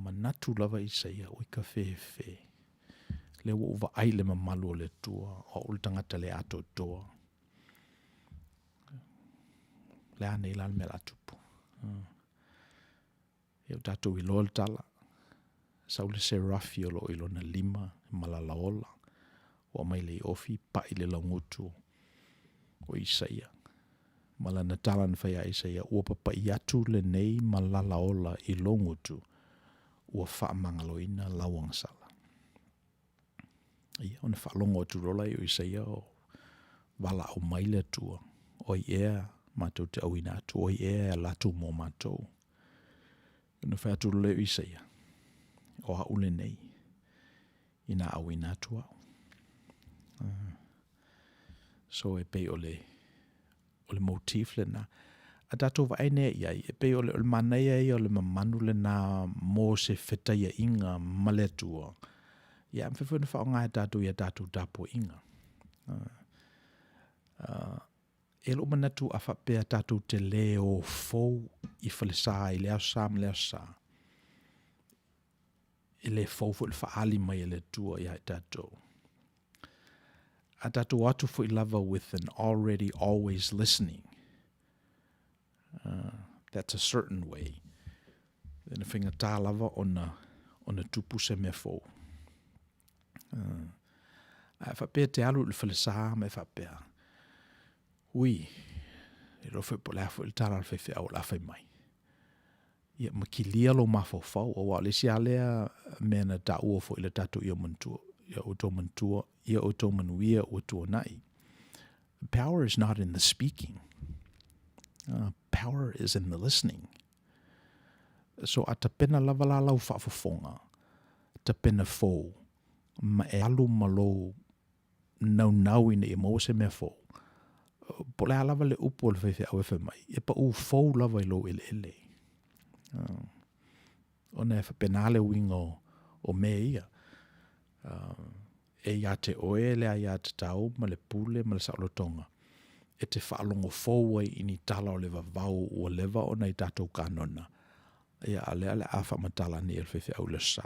Manatu lava isa ia oi ka fe. Le uva ai le mamalu o le tua o ul tangata le ato toa. Le ane ilan me la tupu. Iau tatou i loa le tala. Saule se rafi o lo ilo na 5 malalaola. O mai le ofi pa i le langutu o Isaia. Mala na tala na whaia Isaia. Ua papa i atu le nei malalaola i longutu. Ua wha mangaloina lawang sala. Ia ona whaalongo atu rola i o Isaia o wala o maile tua. Oi ea mātou te awina atu. Oi ea latu mō mātou. Ona whai atu rola i o Isaia. O haule nei. Ina awina atu au. So e pei o le motif le na. A tatou wa aine iai. E pei o le manea i o le mamanu le na mō se wheta ia inga male tua. Ia mwhewhuna whao ngai tātou ia tātou tāpo inga. E lo manatu a whapea tātou te leo fau i whalesa i leo sā ma leo sā. E le fau fu il whaali mai e le tua ia tātou. A tātou atu fu i lava with an already always listening. That's a certain way. Then a whinga tā lava ona tupu se me fau. Whapea te alu le whalesa me whapea. Ui, e rofe po lafo il tara alwhewhi au lawhai mai. Ia makilia lo mawhawhau o wale si alea mena ta ua fo ila tatu ia mantua. Ia Outou Manuia Outou nai. Power is not in the speaking. Power is in the listening. So a tapena lavala lau whaafafonga. Tapena fau. Ma e alu malo nau ina i mose me fau. Po le alava le upo le whewhi au e mai. E pa u fau lava i lo ele. O ne whapenale wingo o me ia. E ia te oe le a ia te tau ma le pule ma le saulotonga. E te whaalongo fau ai ini tala o le vavau o leva o nei tātou kanona. Ia alea le awha matala ni e le whewhi au le sā.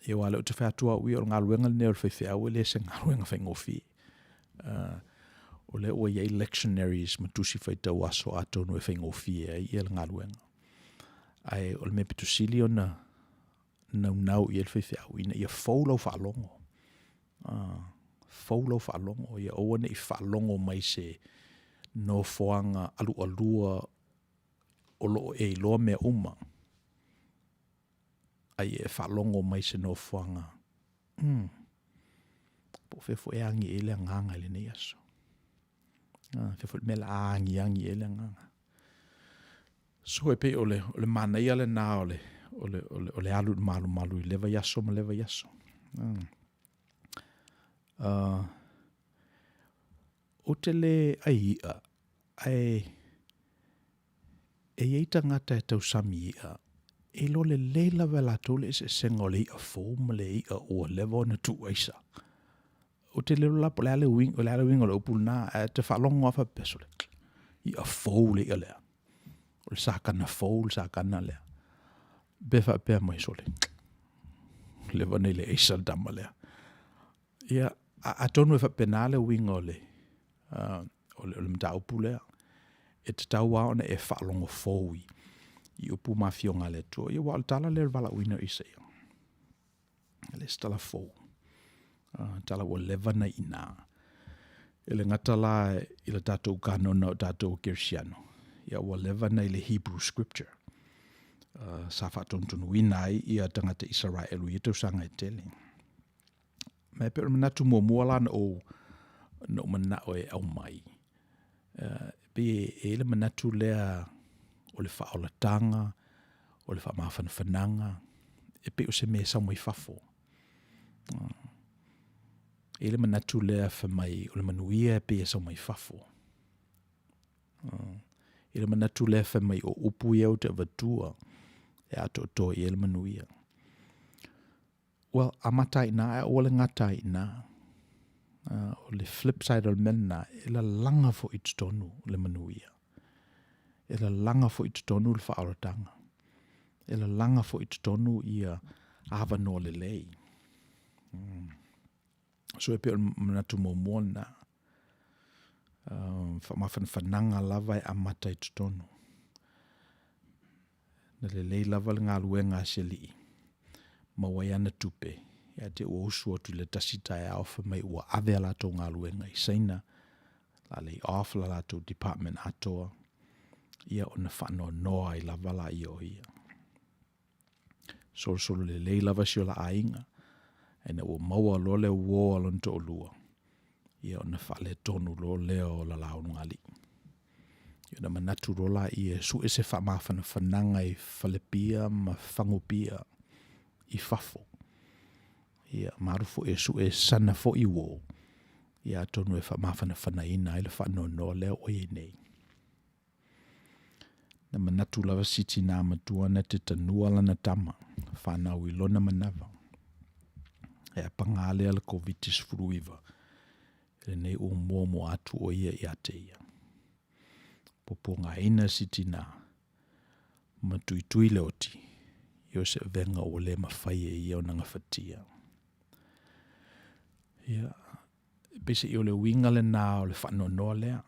Ia wale o te whātua ui o ngā luenga ne o le whewhi au le se ngā luenga whaingofi. O le o iei lectionaries matusi whaitau aso ato no e whaingofi e ia le ngā luenga. Ai o le me pitusili o na nau i e le whewhi au ina ia faulau whaalongo. Faulau whaalongo. Ia oa ne i whaalongo mai se no foanga alu alua o loo e loa mea uma. Ai e whaalongo mai se no foanga. Po whewho e angi e le nganga le nei aso. Whewho me la angi e le nganga. So e pe o le mana ia le nā o o le alu malu I leva yaso ma leva yaso. O te le ai ia, e ei tangata e tau sami ia, e lo le leila vela tole se sengo le ia fō ma le ia o leva o na tu aisa. O te le lapo le ale wing o le upuna te whalongo afa peso le. Ia fō le ia lea. O le sakana fō, le sakana lea. Befa pea mai sole. Leva nei le eisa dama lea. Ia, a tonu e fa penale wing o le mta upu lea. E te tau wao na e whalongo fō I upu mafionga le tua. Ia wao tala le wala wina isa ia. Le stala fō. Tala wa leva na ina. Ele ngata la ila tatou kanona o tatou Kirsiano. Ia wa leva na ile Hebrew scripture. Sa whatontonu inai ia tangata Israelu I tau sanga e tele. Mai pero manatu mua lana o no mana o e au mai. Pe ele manatu lea o le whaolatanga, o le whamawhanawhananga, e pe o se mea samui fafo. Ele manatu lea whamai o le manuia e pe e samui fafo. Ele manatu lea whamai o upu iau te avatua e ato to I ele manuia. Well, amatai na, o le ngatai na, o le flip side o le mena, e la langa fo I tutonu le manuia. E la langa fo I tutonu le whaoratanga. E la langa fo I tutonu ia awa no le lei. So e pe o manatu momona, whamawhananga lava e amata I tutonu. Na le lei lava le ngā luenga se li. Mawai ana tupe. Ia te ua usu atu le tasita e awha mai ua ave alato ngā luenga I saina. La le awha alato department atoa. Ia o na whano noa I lava la I o ia. Solo le lei lava si o la ainga. E na ua maua lo le uoa lonto o lua. Ia o na whale tonu lo leo o la launu ngali. Ia na manatu rola I e su e se whamawhana whananga I whalepia ma whangopia I fafo. Ia marufo e su e sana fo I wo. Ia tonu e whamawhana whanaina I le whano no leo o ye nei. Na manatu lava siti nā matua na te tanua lana tama. Whanau I lona manawa. E pangale ala kovitis fruiva. E nei o mo atu o ia I ate ia. Popo ngā ina siti nā. Matui leoti. Io se venga o le mawhai e ia o nanga whatia. Ia. Pese I o le winga le nā o le whano noa lea.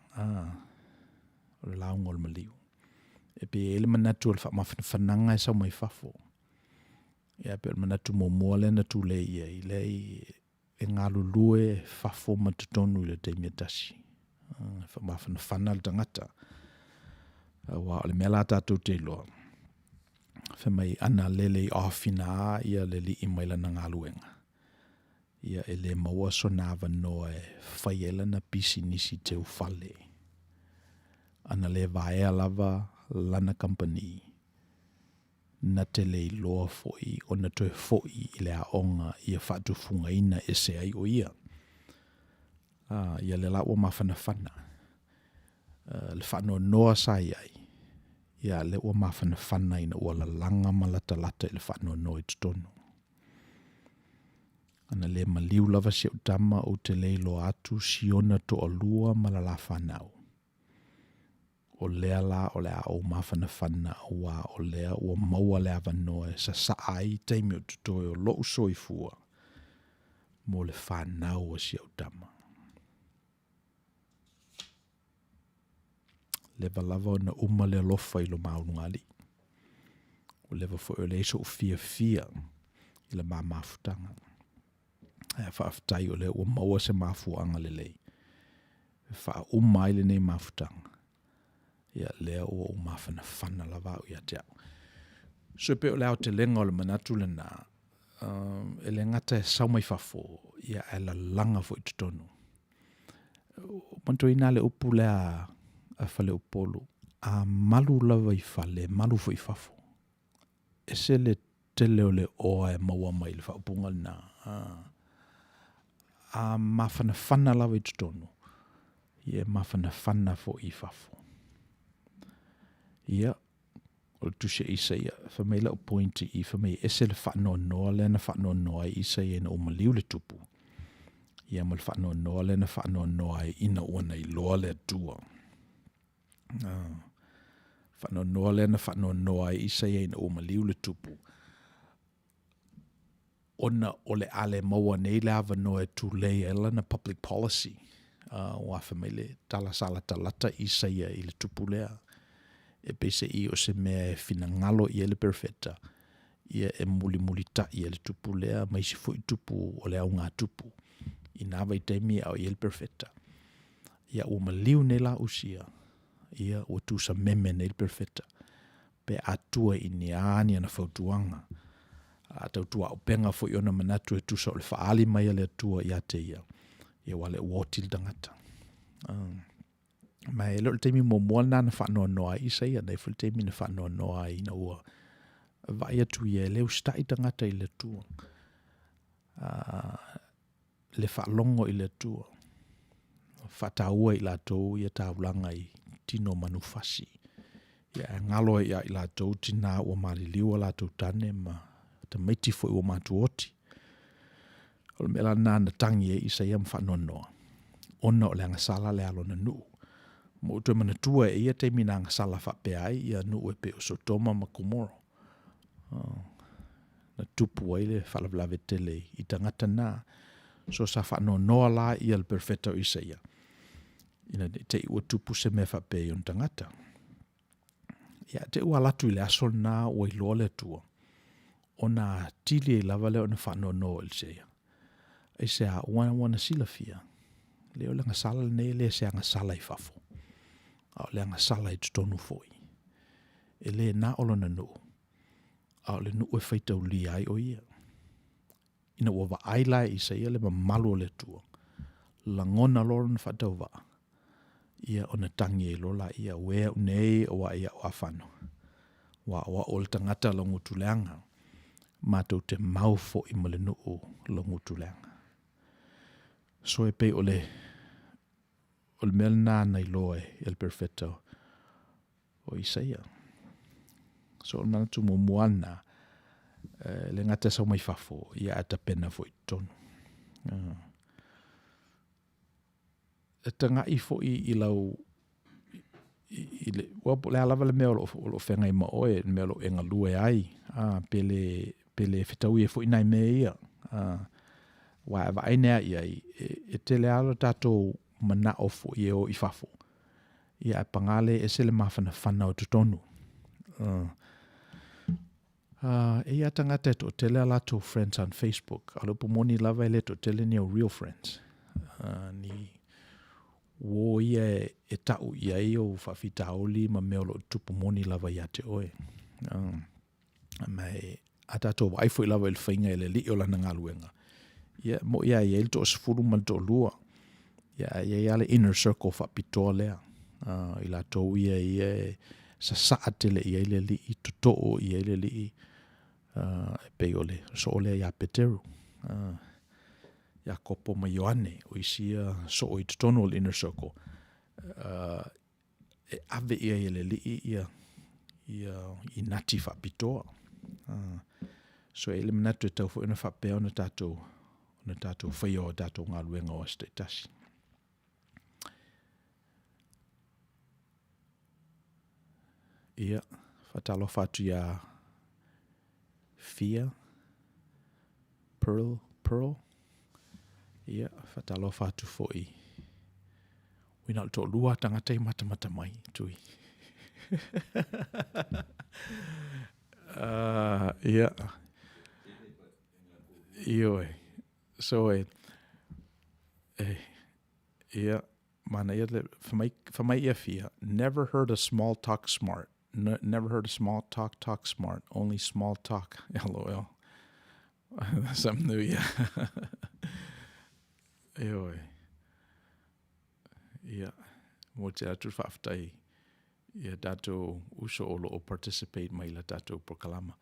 O le launga o le maliu. E pe ele manatu o le whananga e sau mai fafo. Ia pe manatu mo le na tu le ia I le e ngā lulue fafo matutonu I le teimia tasi. Whamawhana le tangata. Wa o le mela tātou te loa. Whamai ana lele I awhina ia le li I maila na ngā luenga. Ia e le maua so nāwa noa e whaiela na pisi nisi te ufale. Ana le vaea lava lana company. Na te le loa foi o na toe foi I le aonga ia whatufunga ina e se ai o ia. Ia le lau o mawhanawhana. Le whano noa sai ai. Ia le o mawhanawhana ina ua la langa malata lata I le whano noa I tutonu. Ana le maliu lava se utama o te leilo atu siona to o lua malala whanau. O lea la o lea o mawhanawhana wa o lea o maua lea wanoe sa saai teimi o tutoe o loo soifua mo le whanau o se utama. Leva lava o na uma le lofa I lo maunungali. O leva fo o leiso o fia I le mamafutanga. Ea whaaftai o le o maua se mafuanga le lei. Wha umai le nei mafutanga. Ia lea o mawhanawhana lava o ia te au. So pe o leo te lenga o le manatu le nā. E le ngata e sau mai fafo. Ia e la langa fo I tutonu. Manto ina le upu lea a whale upolu. A malu lava I whale, malu fo I fafo. E se le tele o le oa e maua mai le whaupunga na. A mawhanawhana lawa i tutonu. Ia mawhanawhana fo I fafo. Ia, o tuse isa ia, whameila o pointi I whamei ese le whanoa noa le na whanoa noa isa ia na umaliu le tupu. Ia ma le whanoa noa le na whanoa noa ina uana I loa le atua. Whanoa noa le na whanoa noa isa ia na umaliu le tupu. Ona o le ale maua nei le ava noa e tu lei e lana public policy. Wa whameile tala sala talata isa ia I le tupu lea. E pese I o se mea e fina ngalo I le perfecta. Ia e muli ta I le tupu lea mai si fui tupu o le au ngā tupu. I nawa I teimi au I le perfecta. Ia ua maliu nei la usia. Ia ua tu sa meme nei le perfecta. Pe atua I ni aani ana fautuanga. A tau tua o penga fo I ona manatu e tu sa o le faali mai le atua I ate ia. Ia wale uotil tangata. Mai lo le teimi mo na whanoa noa isa ia nei fo le teimi na whanoa noa I na ua vai atu ia leu stai tangata I le tua. Le whalongo I le tua. Whataua I la tau ia taulanga I tino manufasi. Ia ngalo ia I la tau tina ua mariliwa la tau tane ma ta maiti fo ua matuoti. O le mela nana tangi e isa ia mwhanoa noa. Ona o le angasala le alo na nuu. Mo uto mana tua e ia teimi na angasala whape ai ia nuu e pe o Sodoma ma Gomora. Na tupu ai le whalawlawe tele I tangata na. So sa whanoa noa la ia le perfecta o isa ia. Ina te ua tupu se me whape on tangata. Ia te ua latu I le asol na ua I loa le tua. Ona tili e lava leo na whanoa noa il se ia. Ai se a wana sila fia. Leo le ngasala le nei le se a ngasala I fafo. Au le ngasala I tutonu foi. E le na olo na nuu. Au le nuu e whaitau li ai o ia. Ina ua wa aila I se ia le mamalu le tua. Langona loro na whatau wa. Ia ona tangi e lola ia wea unei o wa ia o afano. Wa o le tangata la ngutuleanga. Mātou te maufo I male nuu la ngutuleanga. So e pei o le mea nāna I loa e el perfecto o Isaia. So o mana tu moana le ngata sa mai fafo ia ata pena fo I tonu. E tanga I fo I lau I le wapo le alava le mea o whenga I ma oe mea lo enga lue ai pele fitau I fo I nai mea ia. Wa ainea ia e tele alo tatou mana o fo I o I fafo. Ia e pangale e sele mawhana whana o tutonu. E ia tangata e to tele ala to friends on Facebook. Alo pomoni lava ele to tele ni o real friends. Ni wo ia e tau ia I o whawhita oli ma meolo tupu moni lava ia te oe. Mai a tatou waifo I lava il whainga ele li o lana ngaluenga. Ia mo ia ia il to osfuru mal to lua. Ia le inner circle whapitoa lea. I la tau ia sa saatele ia ile li I tutoo ia ile li e pei ole. So ole ia peteru. Ia kopo ma Ioane o isia so o I tutono le inner circle. E ave ia ile li ia I nati whapitoa. So ele manatu e tau fo ina whapea ona tatou whaio o tatou ngā luenga o asteitasi. Ia, whatalo whatu ia Fia, Pearl. Ia, whatalo whatu fo I. Wina to lua tangata I mata mai, tui. Ia. Ioe. So ia, mana ia le, whamai ia Fia. Never heard a small talk smart. Never heard a small talk smart. Only small talk. LOL. Something new, yeah. Ioe. Ia. Mo te atu whaftai. Ia dato uso olo o participate mai la dato prokalama.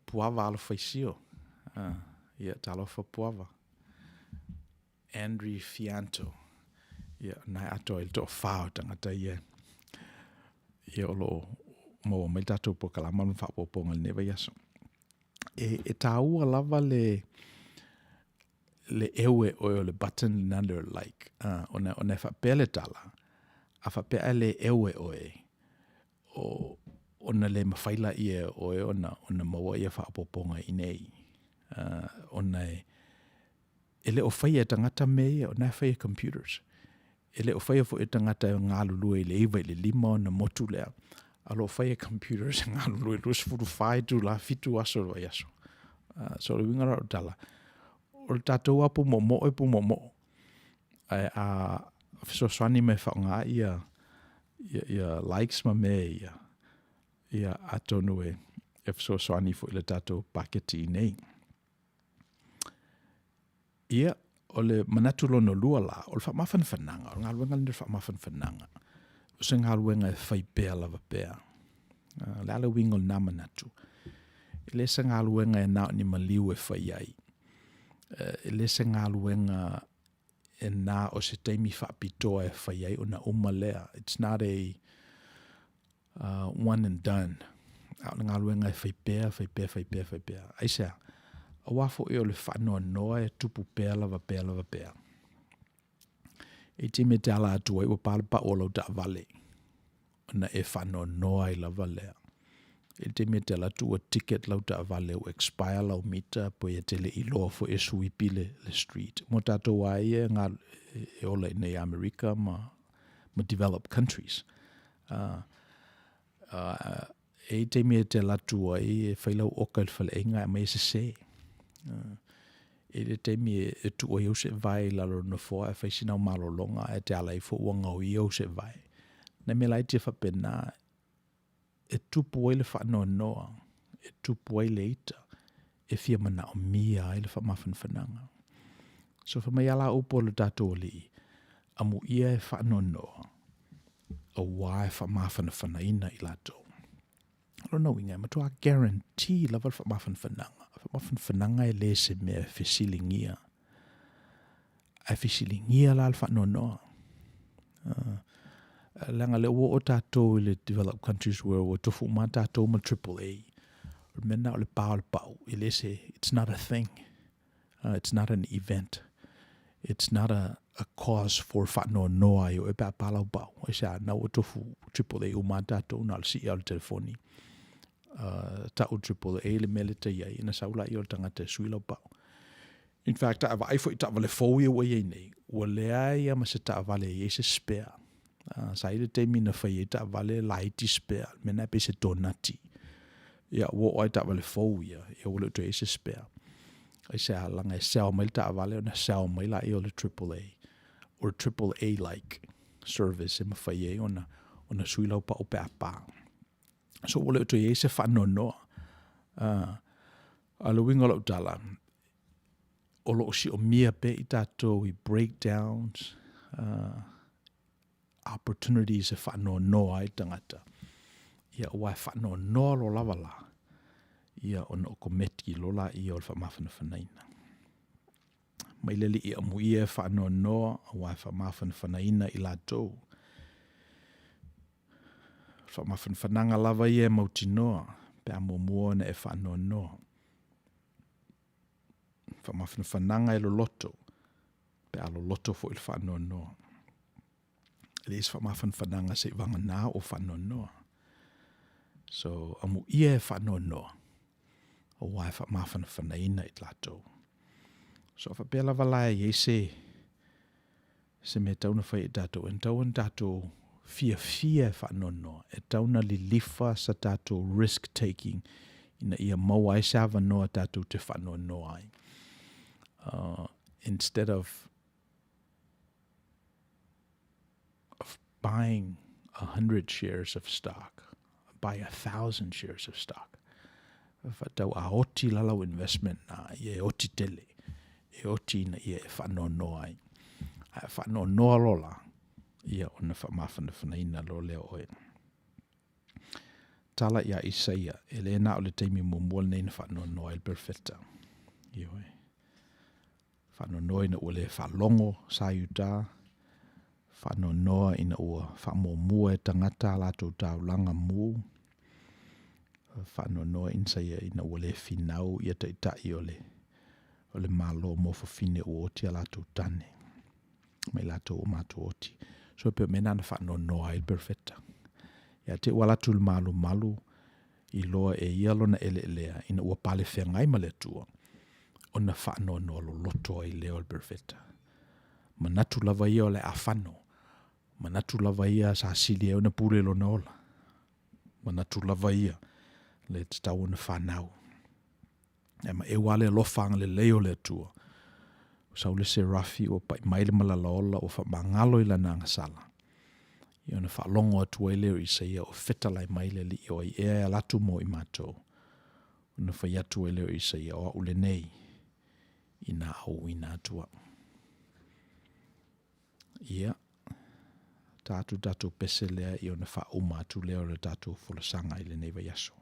puava alo faisio. Ia talofa puava. Andrew Fianto. Ia nai ato il to whao tangata ia. Ia olo mo mai tatou po kalama ma whapoponga neva yaso. E taua lava le ewe o le button under like. Ona whapele tala. A whapea le ewe oe. Ona le mawhaila ia oe ona maua ia whapoponga i nei. Ona ele o whaia tangata mea, ona whaia computers. Ele o whaia fo e tangata ngā lulue le iwa le lima ona motu lea. Alo whaia computers ngā lulue luas furu whai tu la fitu aso rwa yaso. So le wingara o tala. O le tatou apu mo e pu mo. A fiso swani me whaonga ia likes ma me ia atonu e fiso swani fo le tatou paketi nei. Ia, o le manatu lono lua la, o le whamawhan whananga, o ngā luenga le whamawhan whananga. O se ngā luenga e whai pēr lava pēr. Le ala wingo le nā manatu. E le se ngā luenga e nā ni maliu e whai ai. E le se ngā luenga e nā o se teimi whapitoa e whai ai o na umalea. It's not a one and done. Au ngā luenga e whai pēr. Aisea. A wafo e o le whanoa noa e tupu pēr lava pēr. E te me te ala atua i wa pālapa o lau ta vale. Ona e whanoa noa i lava lea. E te me te ala tua ticket lau ta vale o expire lau mita po e tele i loa fo e sui pile le street. Mo tātou a e ngā e ola nei Amerika ma developed countries. E te me te ala tua e whailau oka il whale inga e mai se. E le teimi e tu o iau se vai lalo na foa e whaisina o malolonga e te ala i fo uanga o iau se vai. Na me lai te whapena e tupu ai le whanoa noa, e tupu ai le ita, e fia mana o mia ai le whamawhan whananga. So whamai ala upo le tatou li, amu ia e whanoa noa, a wai whamawhan whanaina i lato. Alo no inga, matua guarantee lava whamawhan whananga. Whamawhan whananga e le se mea whisilingia. Ai whisilingia la le whanoa noa. Langa le o tātou i le developed countries where o tofu ma tātou ma AAA. Mena o le pau. I le se, it's not a thing. It's not an event. It's not a cause for whanoa noa i o e pā palau pau. E se a na o tofu AAA o ma tātou na le si al telefoni. Ta o AAA le mele te iai ina saula i o tangata suilau pau. In fact, ta avai fo i ta vale fōi o iei nei. Ua lea ia ma se ta vale i se spare. Sa ile te mina whai e ta vale laiti spare. Mena pe se donati. Ia wo oi ta vale fōi ia. Ia wale to e se spare. Ai se alanga e sao mai ta vale o na sao mai la i o le AAA. Or AAA like service e ma whai e ona suilau pau pe apa. So wale to e se whanoa noa. Alo wingo lau tala. O lo si o mia pe i tatou i breakdowns, opportunities e whanoa noa i tangata. Ia o wai whanoa noa lo lava la. Ia o no kometi lo la i o le whamawhana whanaina. Mai leli i amu ia e whanoa noa o wai whamawhana whanaina i latou. Whamawhana whananga lava i e mauti noa, pe amu mua na e whanoa noa. Whamawhana whananga e lo loto, pe alo loto fo il whanoa noa. Leis whamawhana whananga se wanga nā o whanoa noa. So, amu ia e whanoa noa, o wai whamawhana whanaina i latou. So, whapela walai e se me tauna whai i tatou, en tau an tatou fia e whanoa noa, e tauna li lifa sa tatou risk-taking, ina ia maua e sa wanoa tatou te whanoa noa ai. Instead of buying 100 shares of stock, buy 1,000 shares of stock. Whatau a oti lalau investment na ie oti tele. E oti na ie whanoa noa ai. A whanoa noa lola. Ia ona whamawhana whanaina lo leo oe. tala ia Isaia, e le na o le teimi mumua nei na whanonoa il perfetta. Ioi. Whanonoa ina ua le whalongo sa iuta, whanonoa ina ua whamomua e tangata la tau taulanga mu, whanonoa insaia ina ua le finau ia taitai o le malo mo fafine o oti a la tau tane. Mai la tau o mato oti. So pe mena na whanonoa il perfetta. Ia te wala tul malu i loa e ialo na ele lea ina ua pale whengai ma le tua. O na whanonoa lo loto i leo il perfetta. Manatu lava ia o le afano. Manatu lava ia sa sili e o na pule lo na ola. Manatu lava ia le tau na whanau. E ma e wale lo whanga le leo le tua. Sau le se rafi o pai maile malala ola o whamangalo i la nanga sala. Ia na whalongo atua i leo i seia o whetalai maile li o i ea latu mo i mato. O na whaiatu i leo i seia o ule nei i na au i na atua. Ia, tātu pese lea i o na whauma atu leo le tātu fulasanga i le nei vai aso.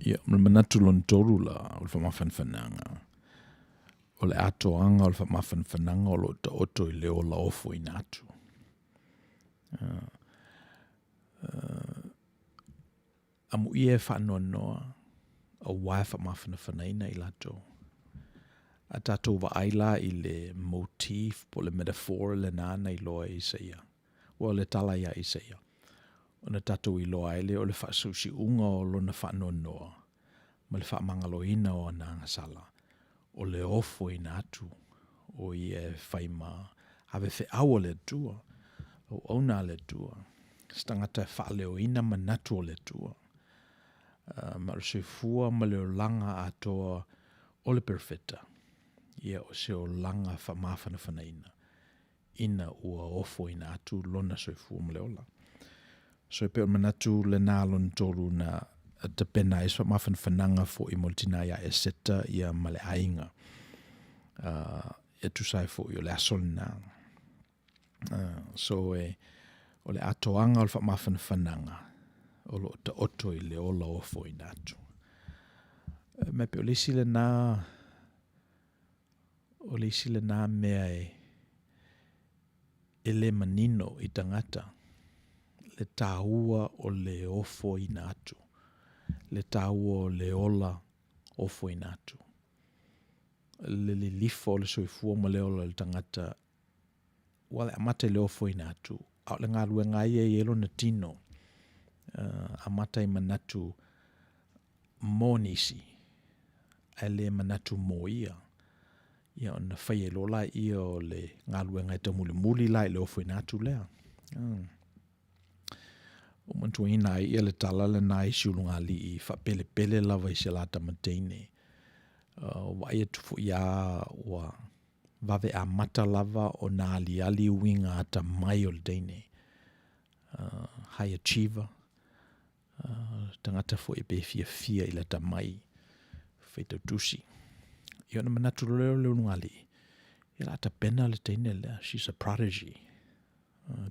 Ia, manatu lon toru la o le whamawhanwhananga. O le atoanga o le whamawhanwhananga o lo ta oto I leo la ofo I natu. Amu ia whanua noa a wai whamawhanwhanaina I lato. A tatou wa aila I le motif po le metaphor le nana I loa Isaia. O le tala ia Isaia. O na tatou I loa ele o le whaasusi unga o lo na whanua noa. Ma le whamangaloina o na ngasala. O le ofo I natu. O I e whaima. Hawe whi awa le tua. O ona le tua. Stangata whaaleo ina manatu o le tua. Ma se fua ma le langa atoa o le perfetta. Ia o se o langa whamawhanawhanaina. Ina ua ofo ina atu lona se fua ma le ola. So pe o manatu le nā lon toru na te pena e whamawhanawhananga fo I moltina ia e seta ia ma le ainga. E tu sai fo I o le asolina. So o le atoanga o le whamawhanawhananga. O lo ta oto I le ola ofo ina atu. Me pe o le sile nā mea e le manino I tangata. Le tāua o le ofo ina atu. Le tāua o le ola ofo ina atu. Le lifo o le soifua ma le ola le tangata. Wale amata le ofo ina atu. Au le ngā ruenga ia I elo na tino. Amata I manatu mō nisi. A le manatu mō ia. Ia ona whai e lola ia o le ngā ruenga te muli lai le ofo ina atu lea. O mantua ina ia le tala le nai siulunga li I whapele lava I se lata mateine. Wa ia tufu ia wa vave a mata lava o nā ali winga ata mai o le teine. High achiever. Tangata fo I be fia I la ta mai. Feito tusi. Ia na manatu leo nunga li. Ia la ta pena le teine lea. She's a prodigy.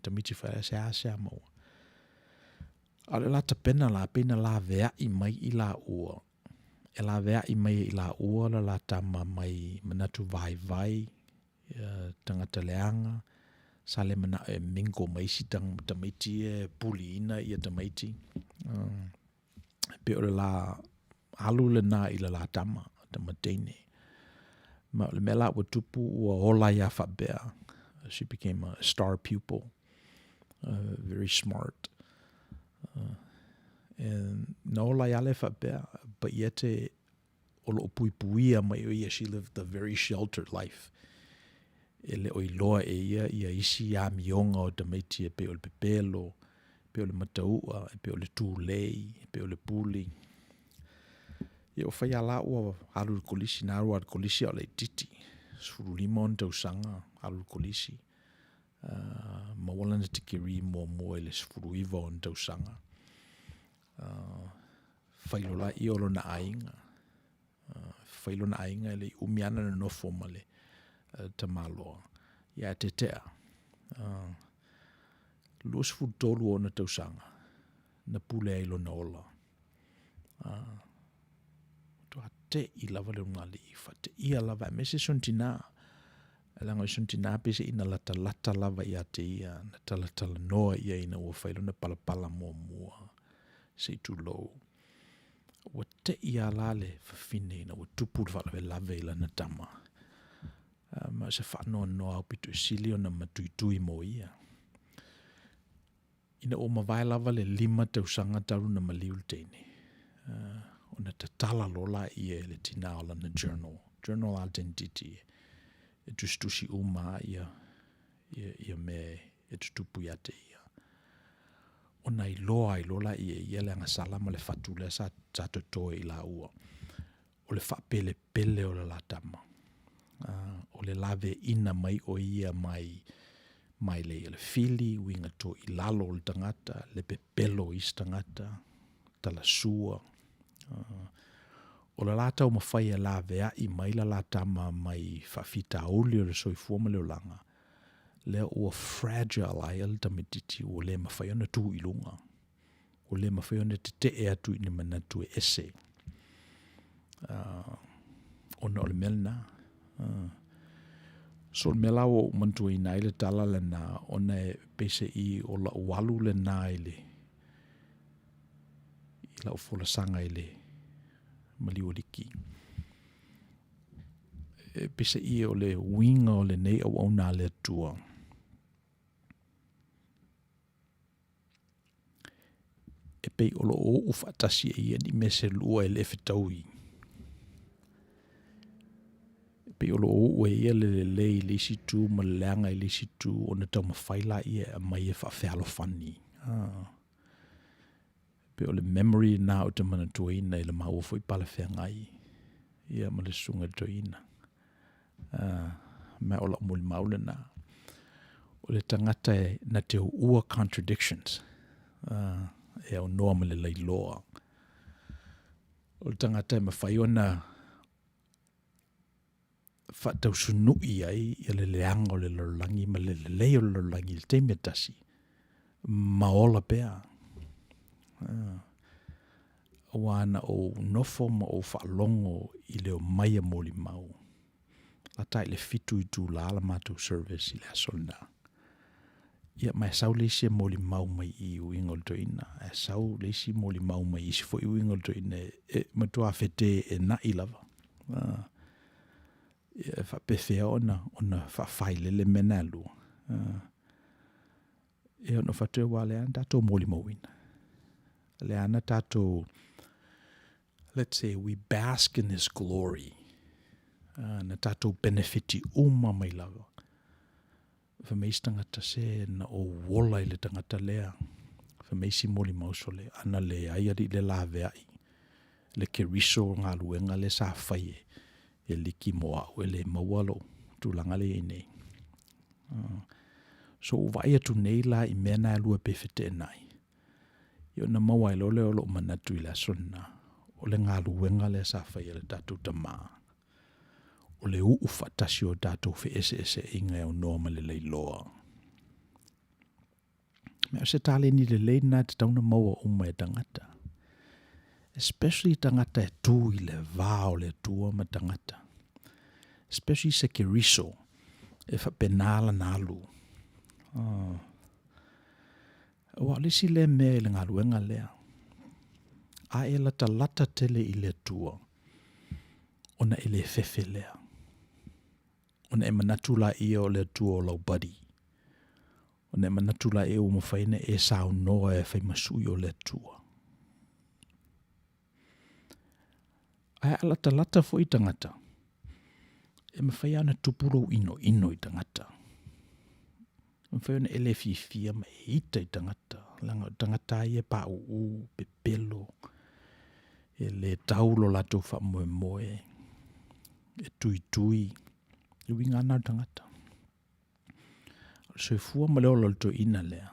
Tamiti whaia se asea maua. Ale la ta pena la vea I mai I la ua. E la vea I mai I la ua la ta mai manatu vai. Tangata leanga. Sale mana e mingo maisi tamaiti e puli ina I tamaiti. Pe ore la halu le na I la tama tamatene. Ma le mela wa tupu ua ola ia whabea. She became a star pupil. Very smart. And no la yale whabea. But yet olo puipuia mai o ia, she lived a very sheltered life. Ele o iloa ia isi a mionga o tamaiti e pe o le pepelo, pe o le mataua, pe o le tūlei, pe o le puli. Ia o whai ala ua haru kolisi, nā rua kolisi o le titi. Suru limon tau sanga, haru kolisi. Mawala na tikiri mua le suru iwa o tau sanga. Whailola I olo na ainga. Whailo na ainga le umiana na nofo male. Tamaloa. Ia te tea. Luos futolu o na tausanga. Na pule ailo na ola. Toa te I lava le ungali. Te ia lava. Mese sontina. Elanga sontina pese ina lata lava ia te ia. Na tala noa ia ina ua whailo na palapala mua. Se tu low. Wa te ia lale fafine ina ua tupu lave ila na tama. Ma se whanua noa au pitu sili o na matuitui mo ia. Ina o mawai lava le 5 tausanga taru na maliu teine. O na tatala lola ia le tina o na journal. Journal identity. E tustusi uma ia me e tutupu ia te ia. O na iloa ia le angasala ma le fatule sa totoe I la ua. O le whapele o le latama. O le lave ina mai o ia mai le fili winga to I lalo o le tangata, le pepelo I tangata, tala sua. O le lata o mawhai la vea I mai la latama mai whawhita auli o le soifua ma leo langa. Lea ua fragile ai al tamititi o le mawhai ona tu ilunga. O le mawhai ona te atu I ni manatu e ese. ona o le melna. So le mela o mantu i nai le tala le na ona e pese I o la walu le na I la o fola sanga I le malioliki. E pese I o le winga o le nei au na le tua. E pei o lo o ufatasi e ni mese lua e le fetaui. Pe o lo o e le si tu ma leanga I si tu o na tau mawhaila I e mai e whawhialo whani. Pe o le memory na o te mana tuaina I le mau o fwoi pala whengai. Ia ma le sunga tuaina. Me o la muli maule na. O le tangata e na te ua contradictions. E au noa ma le leiloa. O le tangata e mawhai ona whatau sunui ai I le leanga o le lorangi ma le leo le lorangi le teimea tasi. Maola pea. Wana o nofo ma o whaalongo I leo mai a moli mau. La tai le fitu I tu la ala mātou service I le asolna. Ia mai sau leisi moli mau mai I uingol toina. Sau leisi moli mau mai I si fo I uingol toina. E matua fete e na I lava. Ia whapewhea ona whawhailele mena lua. E ona whatua wale an tato moli mauina. Le ana tato, let's say we bask in His glory. Na tato benefiti mai lava. Whameisi tangata se na o wola I le tangata lea. Whameisi moli mausole. Ana le aiari le lawe ai. Le keriso ngā luenga le sa whaie. E liki moa o le mawalo. Tūlanga le nei. So vai atu nei la I mena lua pefete nai. Io na mawai lole o lo manatu I la sonna. O le ngā luenga le sa whaie le tatu tamaa. O le ufatasi o tātou fe ese inga o noa ma le leiloa. Mea se tale ni le leina te tauna maua uma e tangata. Especially tangata e tū I le vāo le tua ma tangata. Especially se keriso e whapenala nalu. Wa lisi le mea le ngā luenga lea. A e lata tele I le tua. Ona e le fefe lea. Ona e manatula ia o le tua o lau badi. Ona e manatula e o mawhaina e sao noa e whai masui o le tua. Ai lata fo I tangata. E mawhai ana tupuro ino I tangata. Mawhai ana ele fifia ma e ita I tangata. Langa tangata I e pa uu, pepelo. E le taulo lato wha moe. E tui. I winga ana tangata. So fua ma leo lalto ina lea.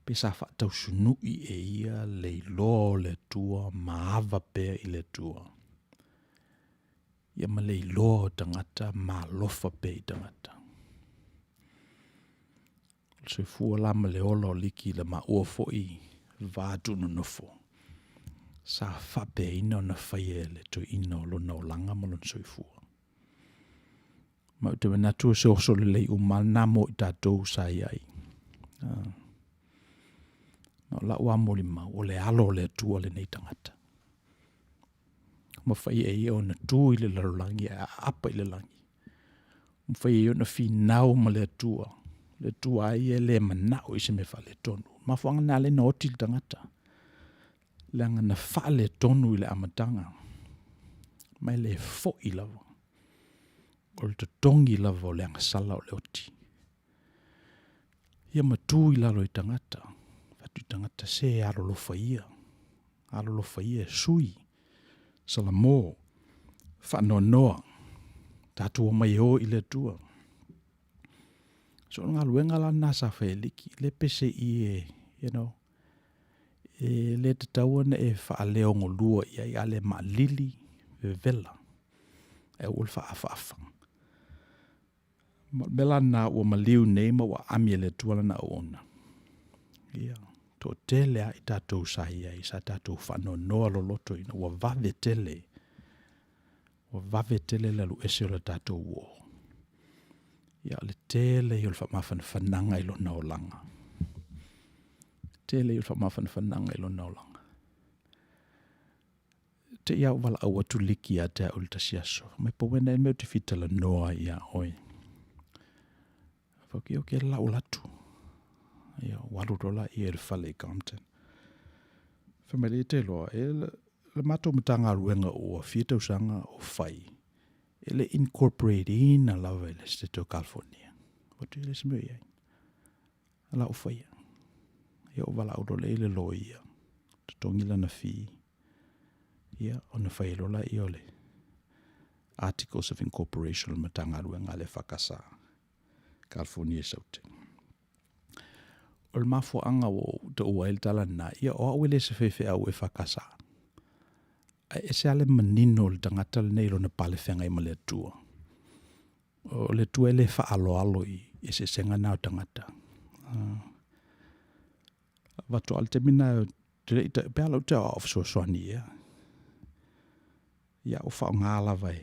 Pesa whatau sunui e ia le loa le tua, maava pea I le tua. Ia ma le loa tangata, ma lofa pea I tangata. So fua la ma leo lo liki le ma ua foi, vātu no nofo. Sa whape ina na whaie le to ina o lona o langa ma lon so fua. Ma te manatu se oso le lei umana mo I tātou sa iai. Ma la ua moli ma o le alo le tua le nei tangata. Ma whai e ia o na tū I le larolangi a apa I le langi. Ma whai e o na whinau ma le tua. Le tua ai e le manao I se me wha le tonu. Ma whanga na le na oti le tangata. Le anga na wha le tonu I le amatanga. Mai le fo I lava. O le tongi lava o le anga sala o le oti. Ia matu I lalo I tangata. Fatu I tangata se aro lofa ia. Aro lofa ia sui. Salamo. Whano noa. Tatua mai o I le tua. So ngā luenga la nasa whaeliki. Le pese I e le te tauana e whaaleo ngolua I ale ma lili vela. E ul whaafafang. Mela na ua maliu nei ma wa amia le tuala na ona. Ia. To tele a I tātou sahi ai sa tātou whano noa lo loto ina ua vave tele o vave tele la lu ese o le tatou uo. Ia le tele i o le whamawhanawhananga i lona o langa. Tele i o le whamawhanawhananga i lona o langa. Te ia o wala au atu liki a te au le tasiaso. Mai po wena e meo te fitala noa ia oi. Whaki o ke la o latu. Ia $1 i e le whale i Compton. Whamere te loa, le mato matanga ruenga o fieta usanga o whai. Ele incorporate ina lawa le State of California. O te ele semeo iai. Ala o whai. Ia o wala au le ele lo ia. Tongila na fi. Ia o na whai lola i ole. Articles of Incorporation matanga ruenga le whakasa. California saute. O le mafo anga o te ua il tala na. Ia o awele se fefe au e whakasa. E se ale manino le tangata le nei lo na pale whenga i ma le tua. O le tua ele wha alo alo i e se senga nao tangata. Watu al te mina pe alo te of so soani ia. Ia o wha o ngāla vai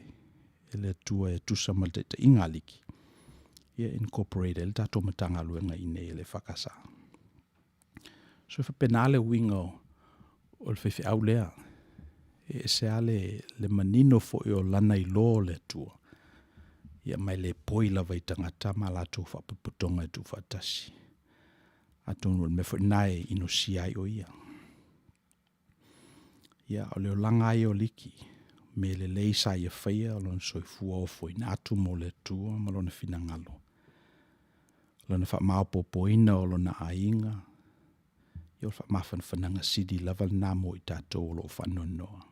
e le tua e tusa ma te inga liki. Ia incorporate le tato matanga luenga i nei le whakasa. So fa penale winga o le fefe au lea. E se ale le manino fo o lana i lo le tua. Ia mai le poila vai tangata ma la tu whapuputonga tu whatasi. Atonu me fo nai ino siai o ia. Ia o leo langa i o liki. Me le leisa i a whaia o lon soifua o fo ina atu mo le tua ma lona finangalo. Lona wha maupopoina o lona ainga. Ia o wha mawhanwhananga sidi lava na mo i tatou o lo whanonoa.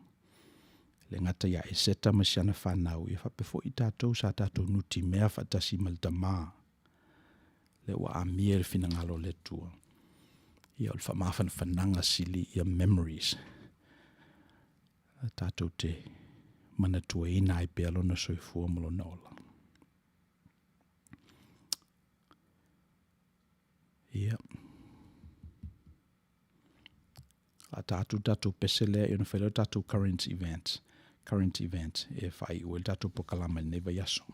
Le ngata ia e seta ma siana whanau i whapefo i tatou sa tatou nuti mea whatasi maltama. Le ua amia le finangalo le tua. Ia o le whamawhanwhananga sili ia memories. Tatou te manatua ina ai pe alona soifua malo naola. Ia. A tatou pesele i ona whaileo tatou current events. E whai ua tatou pokalama i neva yaso.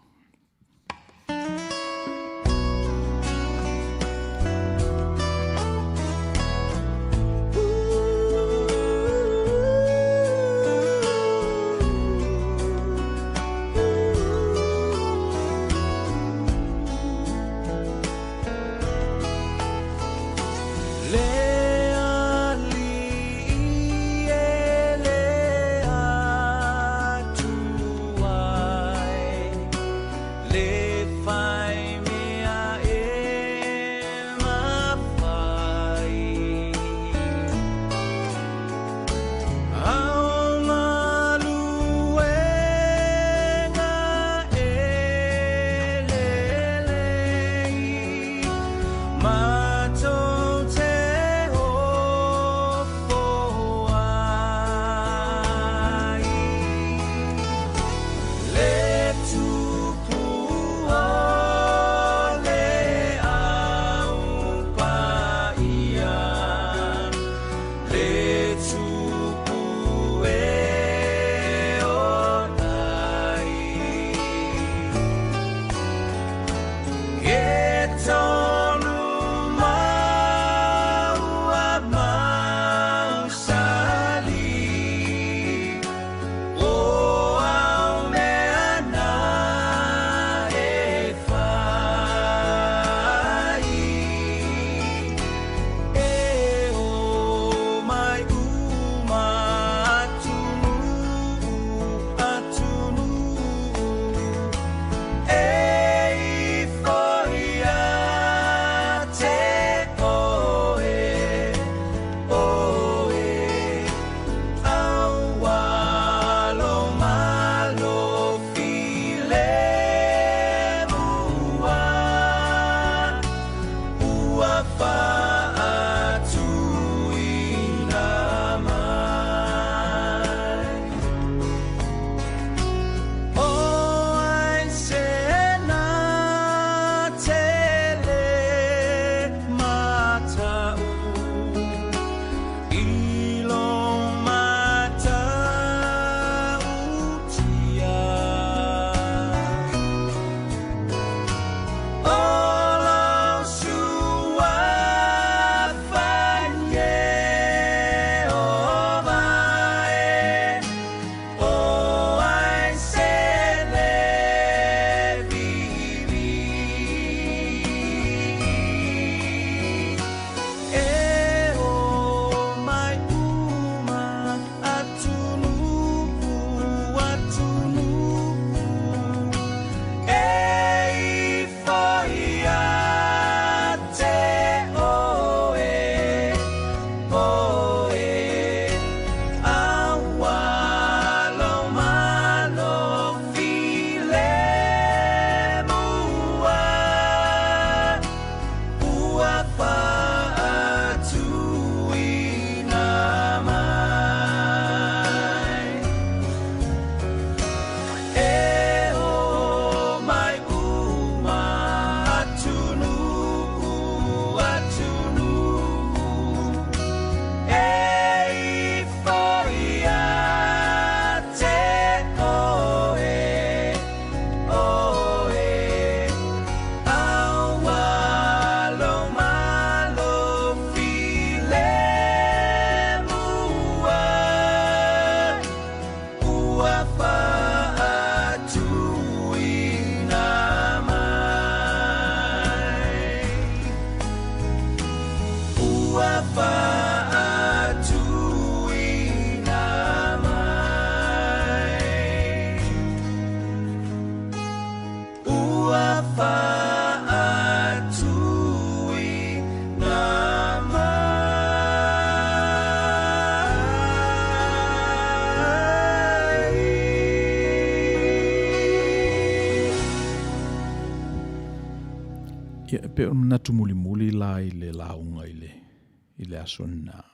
Pe o manatu muli la i le launga i le asona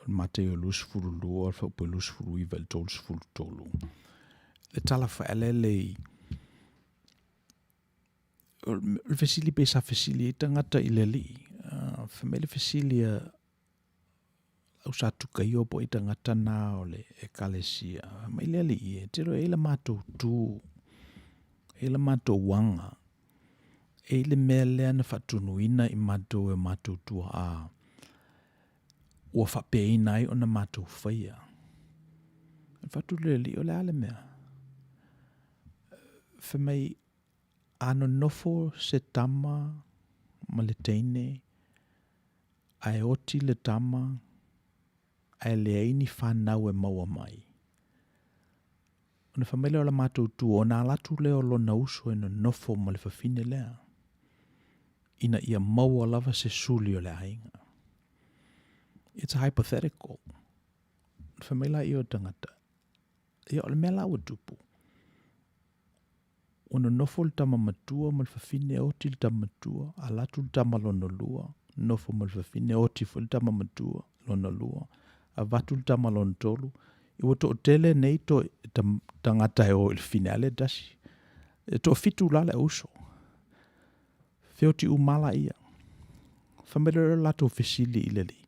mate o lus furu lua fa po lus furu i vel tol furu tolu le tala fa ele le fesili pe sa fesili tangata i le li fa mele fesili au sa tuka i opo i tangata na o le ekalesia ma i le li e tiro e la mato tu e la mato wanga e le mea lea na whatunuina i matou e matou tua a ua whapeina ai o na matou whaia. Whatuleli o le ale mea. Whamai ano nofo se tama ma le teine ai oti le tama ai le aini whanau e maua mai. Ona whamai leo la matou tua o na alatu leo lo na uso e no nofo ma le whawhine lea. Ina ia maua lava se suli o le ainga. It's a hypothetical. Whamaila i o tangata. Ia o le mea lau tupu. Ona nofo le tama matua ma le whawhine oti le tama matua, alatu le tama lono lua, nofo ma le whawhine oti fo le tama matua, lono lua, a vatu le tama lono tolu, i wato o tele nei to tangata e o le finale dasi. E to fitu lale uso. Feoti umala ia. Whamelera lato fesili i le li.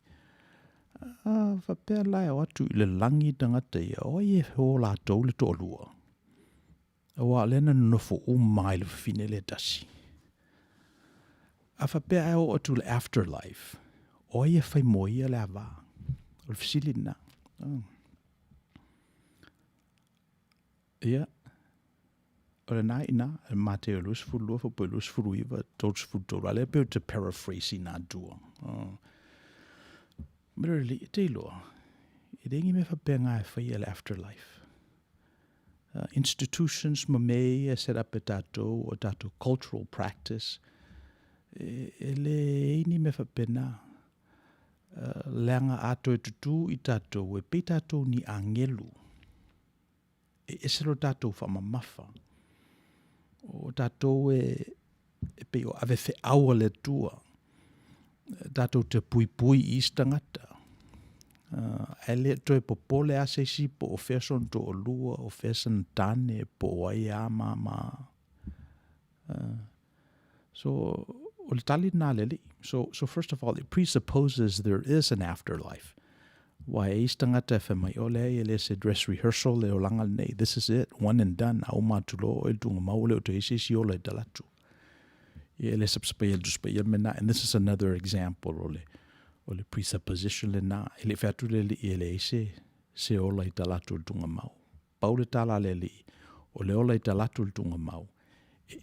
Whapea lai o atu i le langi tangata ia. O ie ho lato le to lua. Awa lena nofo umai le fine le dasi. A whapea o atu le afterlife. O ie whai moia le ava. O le fesili na. Ia. O na ina mate o lus fulu fo po lus fulu iva tots futo ale pe to paraphrase na dua merely te lo I dengi me fa penga e fa ile afterlife institutions me set up a tato cultural practice ele ini me fa pena langa ato tutu I tato e pe tato ni angelu e selo tato fa mamafa o tātou e pe o ave fe aua le tua. Tātou te pui I stangata. Ele to e popole ase si po o feson to o lua, o feson tane po o ai ama. So, o le tali nā leli. So first of all, it presupposes there is an afterlife. Wai e stangata fe mai ole ele se dress rehearsal le o langa nei. This is it, one and done. Au matulo e tunga maule o te isi si ole dalatu. Ele sapsapaya duspaya mena. And this is another example ole presupposition le na. Ele fatu le li ele se ole dalatu tunga mau. Paule tala le li ole ole dalatu tunga mau.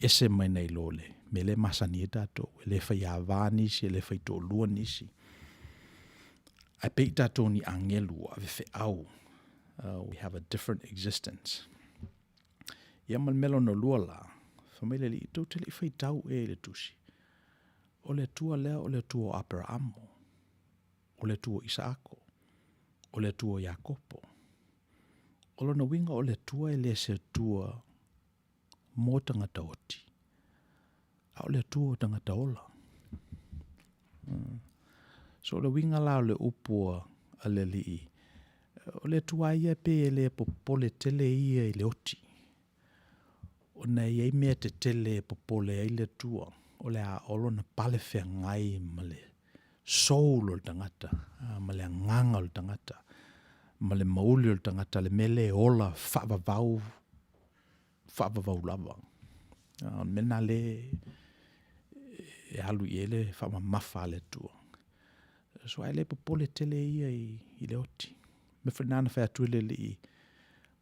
Ese mai nei lole. Mele masani e tato. Ele fai avani si, ele fai to lua nisi. I pe tato ni angelu ave fe au. We have a different existence. Yamal melo no lua la. Famile li to tele fai tau e le tusi. O le tua lea o le tua Abrahamo. O le tua Isaako. O le tua Jakopo. O lona winga o le tua e le se tua mo tangata oti. A o le tua tangata ola. So le winga la le upua a le li. O le tua ia pe le popole tele ia I le oti. O na ia mea te tele popole ai le tua. O le a olo na pale fea ngai ma le soul o le tangata. Ma le nganga o le tangata. Ma le mauli o le tangata. Le mele ola whaavavau lava. Mena le e halu I ele whaamamafa le tua. So ai le popole tele ia I le oti. Me whanana whea tuele li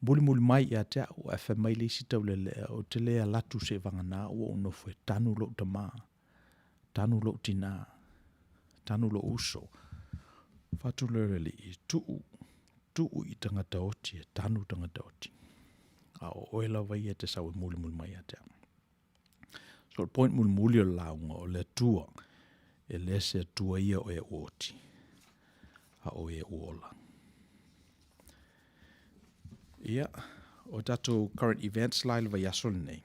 muli mai ia te o e mai le si tau le o te lea latu se vangana o no fwe tanu lo tama, tanu lo tina, tanu lo uso. Fatu le i tuu i tangata oti, tanu tangata oti. A o oela vai e te sau muli mai ia te. So the point muli o launga o le tua, e le se tua ia o e oti. A o e uola. Ia, o tato current events lai vai asol nei.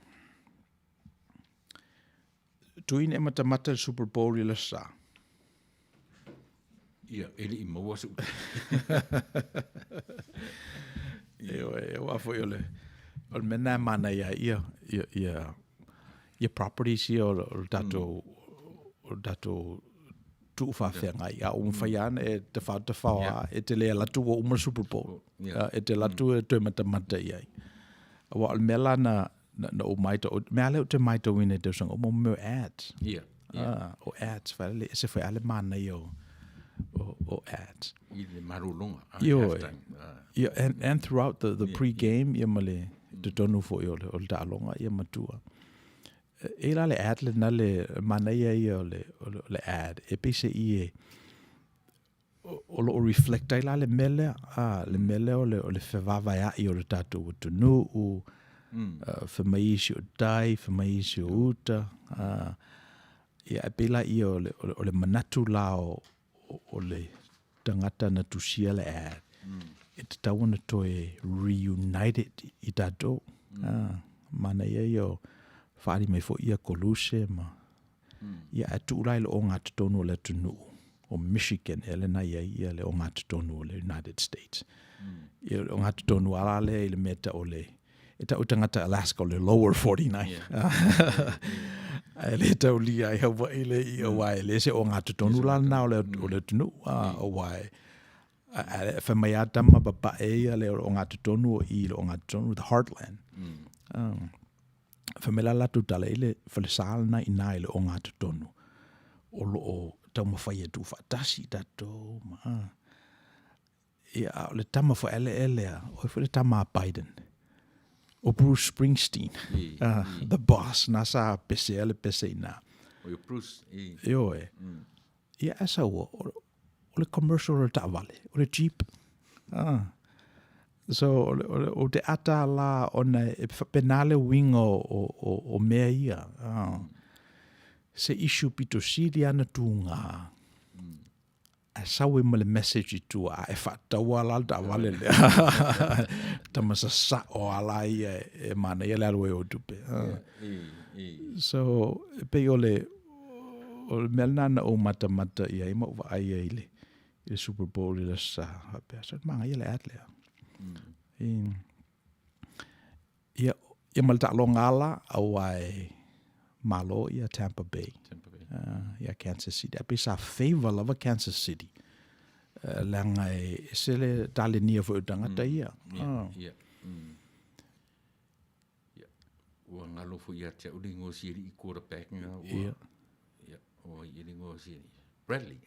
Tuin e matamata Super Bowl i le sa. Ia, ele i maua su. E wafo i ole. O mena mana ia properties ia o tato tu whawhenga ia o mwhaiana e te whao e te lea latu o umar Super Bowl. E te latu e tue matamata ia. Wa o mela na o maita, mea leo te maita wine te usanga, o mo meo ads. O ads, whaile, e se whaile mana ia o ads. I le marulunga. And throughout the pre-game, ia male, te tonu fo i o le talonga, ia matua. E la le ad le na le mana ia o le ad, e pese i e, o lo reflecta i la le mele, le mele o le whewawai ai o le tatu o tunu, o whamaisi o dai, whamaisi o uta, ia e pela i o le manatu la o le tangata na tusia le ad. E te tawana toe reunited i tato. Mana ia i o whaari mai fo ia koluse ma. Ia atu ulai le o ngā tutonu o le tunu. O Michigan, ele na ia le o ngā tutonu o le United States. Ia o ngā tutonu ala le le meta o le. E ta utangata Alaska o le lower 49. Le tau lia i Hawaii le i Hawaii. Le se o ngā tutonu la na o le tunu. O wai. Whamai atama papa ia le o ngā tutonu o i le o ngā tutonu the heartland. Whamela latu tala ile whale na i nā ile o ngā tutonu. O lo o tau mawhai e tu whatasi tato. Ia o le tama wha ele o le tama Biden. O Bruce Springsteen. The boss nasa pese ele pese ina. O yo Bruce. Yo e. Ia asa o le commercial o ta vale. O le Jeep. So o te ata la ona e penale wing o mea ia. Se issue pito siri ana tunga. A sawe mo le message tu a e whatau ala ta vale le. Tamasa sa o ala ia e mana ia le alwe o tupe. So pe o le melnana o mata ia ima o ai ile. I Super Bowl i le sa. So manga ia le atlea. Ia malta longala au ai malo ia Tampa Bay. Ia Kansas City. Ape sa favor lava Kansas City. Langa e sele tale nia fo tangata ia. Ia. Ua ngalo fo ia te ulingo siri I quarterback nga. Ia. O ilingo siri. Bradley,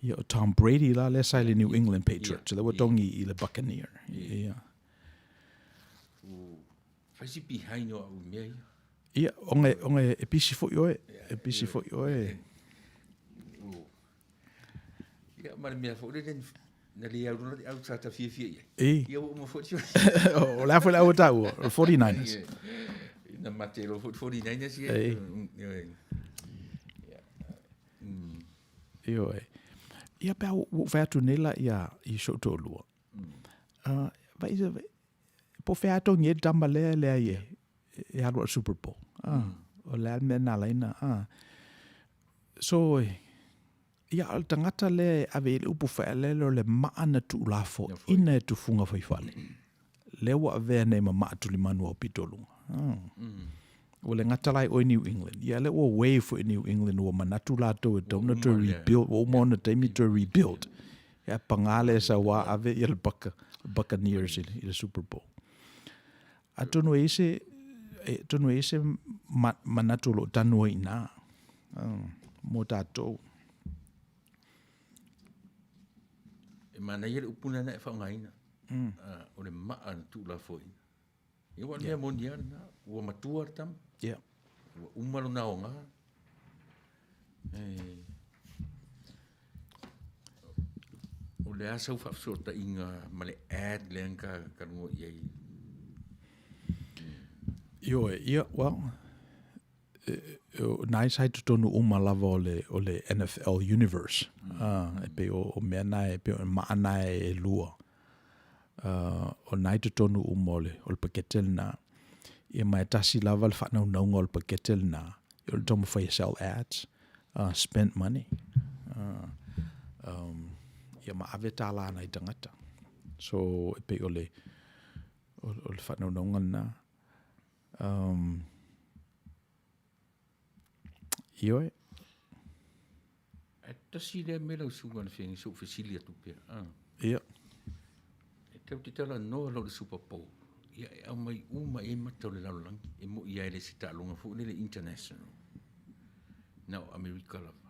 Ia o Tom Brady la le sai le New England Patriots. Le watongi I le Buccaneer. Ia. Faisi behind o au mea. Ia, onge e pisi fo ioe. E pisi fo ioe. Ia, mara mea fo le na le au rona au tata fia ia. Ia o mo fo tio. O la fo la o tau, 49ers. Na mate lo 49ers ia. Ioe. Ia pea o whātu nela I shoto lua. Vai se po whātu nge tamba lea ie. E haru Super Bowl. O lea me nā laina. So, ia al tangata le ave ile upu whaelelo le maana tu ulafo. Ina e tu funga whaifale. Lewa avea nei ma maa tuli manu o pitolunga. O le ngatalai o New England. Ia le o way for New England o manatu lato e tauna to rebuild. O mona taimi to rebuild. Ia pangale sa wa ave ia le Buccaneers I le Super Bowl. A tonu ese manatu lo tanu I nā. Mo tātou. E mana ia le upuna na e whaungaina. o le maa na tu la foi. Ia wa mea monia na, ua matua tam, Yeah. ua umalo na o ngā. O le asa uwhafsota inga ma le ad le anka karungo iei. Yeah, well, nai sai tu tonu lava o le NFL universe. E pe o mea nai, pe o maa nai e lua. O nai tu tonu o le paketel na. Ia mai tasi lava le whanau naunga o le paketel na. Ia le tomu whai sell ads. Spent money. Ia ma ave tā la nai tangata. So, e pe o le whanau naunga na. Ioe? E tasi le mela usunga na whiangi so fesilia tupea. Ia. E tau te tala noa lau le Super Bowl. Ia e au mai uma e matau le laulangi. E mo ia ele se tālunga fu le international. Nau Amerika lava.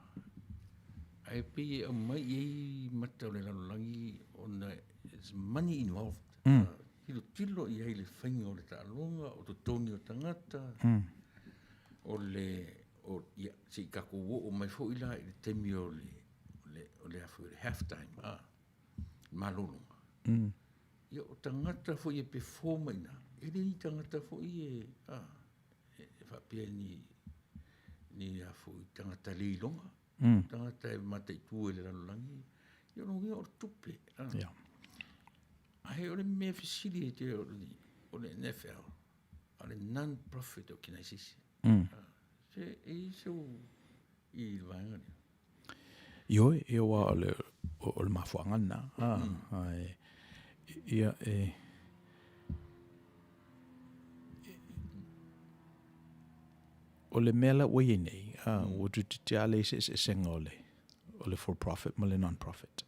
Ai pe e au mai e matau le laulangi ona there's money involved. Tilo ia ele whainga o le tālunga, o to toni o tangata. O le ia se kako o mai fo ila le temi o le afu le halftime malolonga ia o tangata fo ia performa ina ele ni tangata fo ia e fa pe ni afu tangata le longa tangata mata tu le langi ia no ia o tupe Yeah. ai o le me facility o le NFL o le non-profit organization se iso I vanga. Ioe, ia wa o le mafuanga na. Ia o le mela ua nei, o tu te ale se senga o le for-profit ma le non-profit.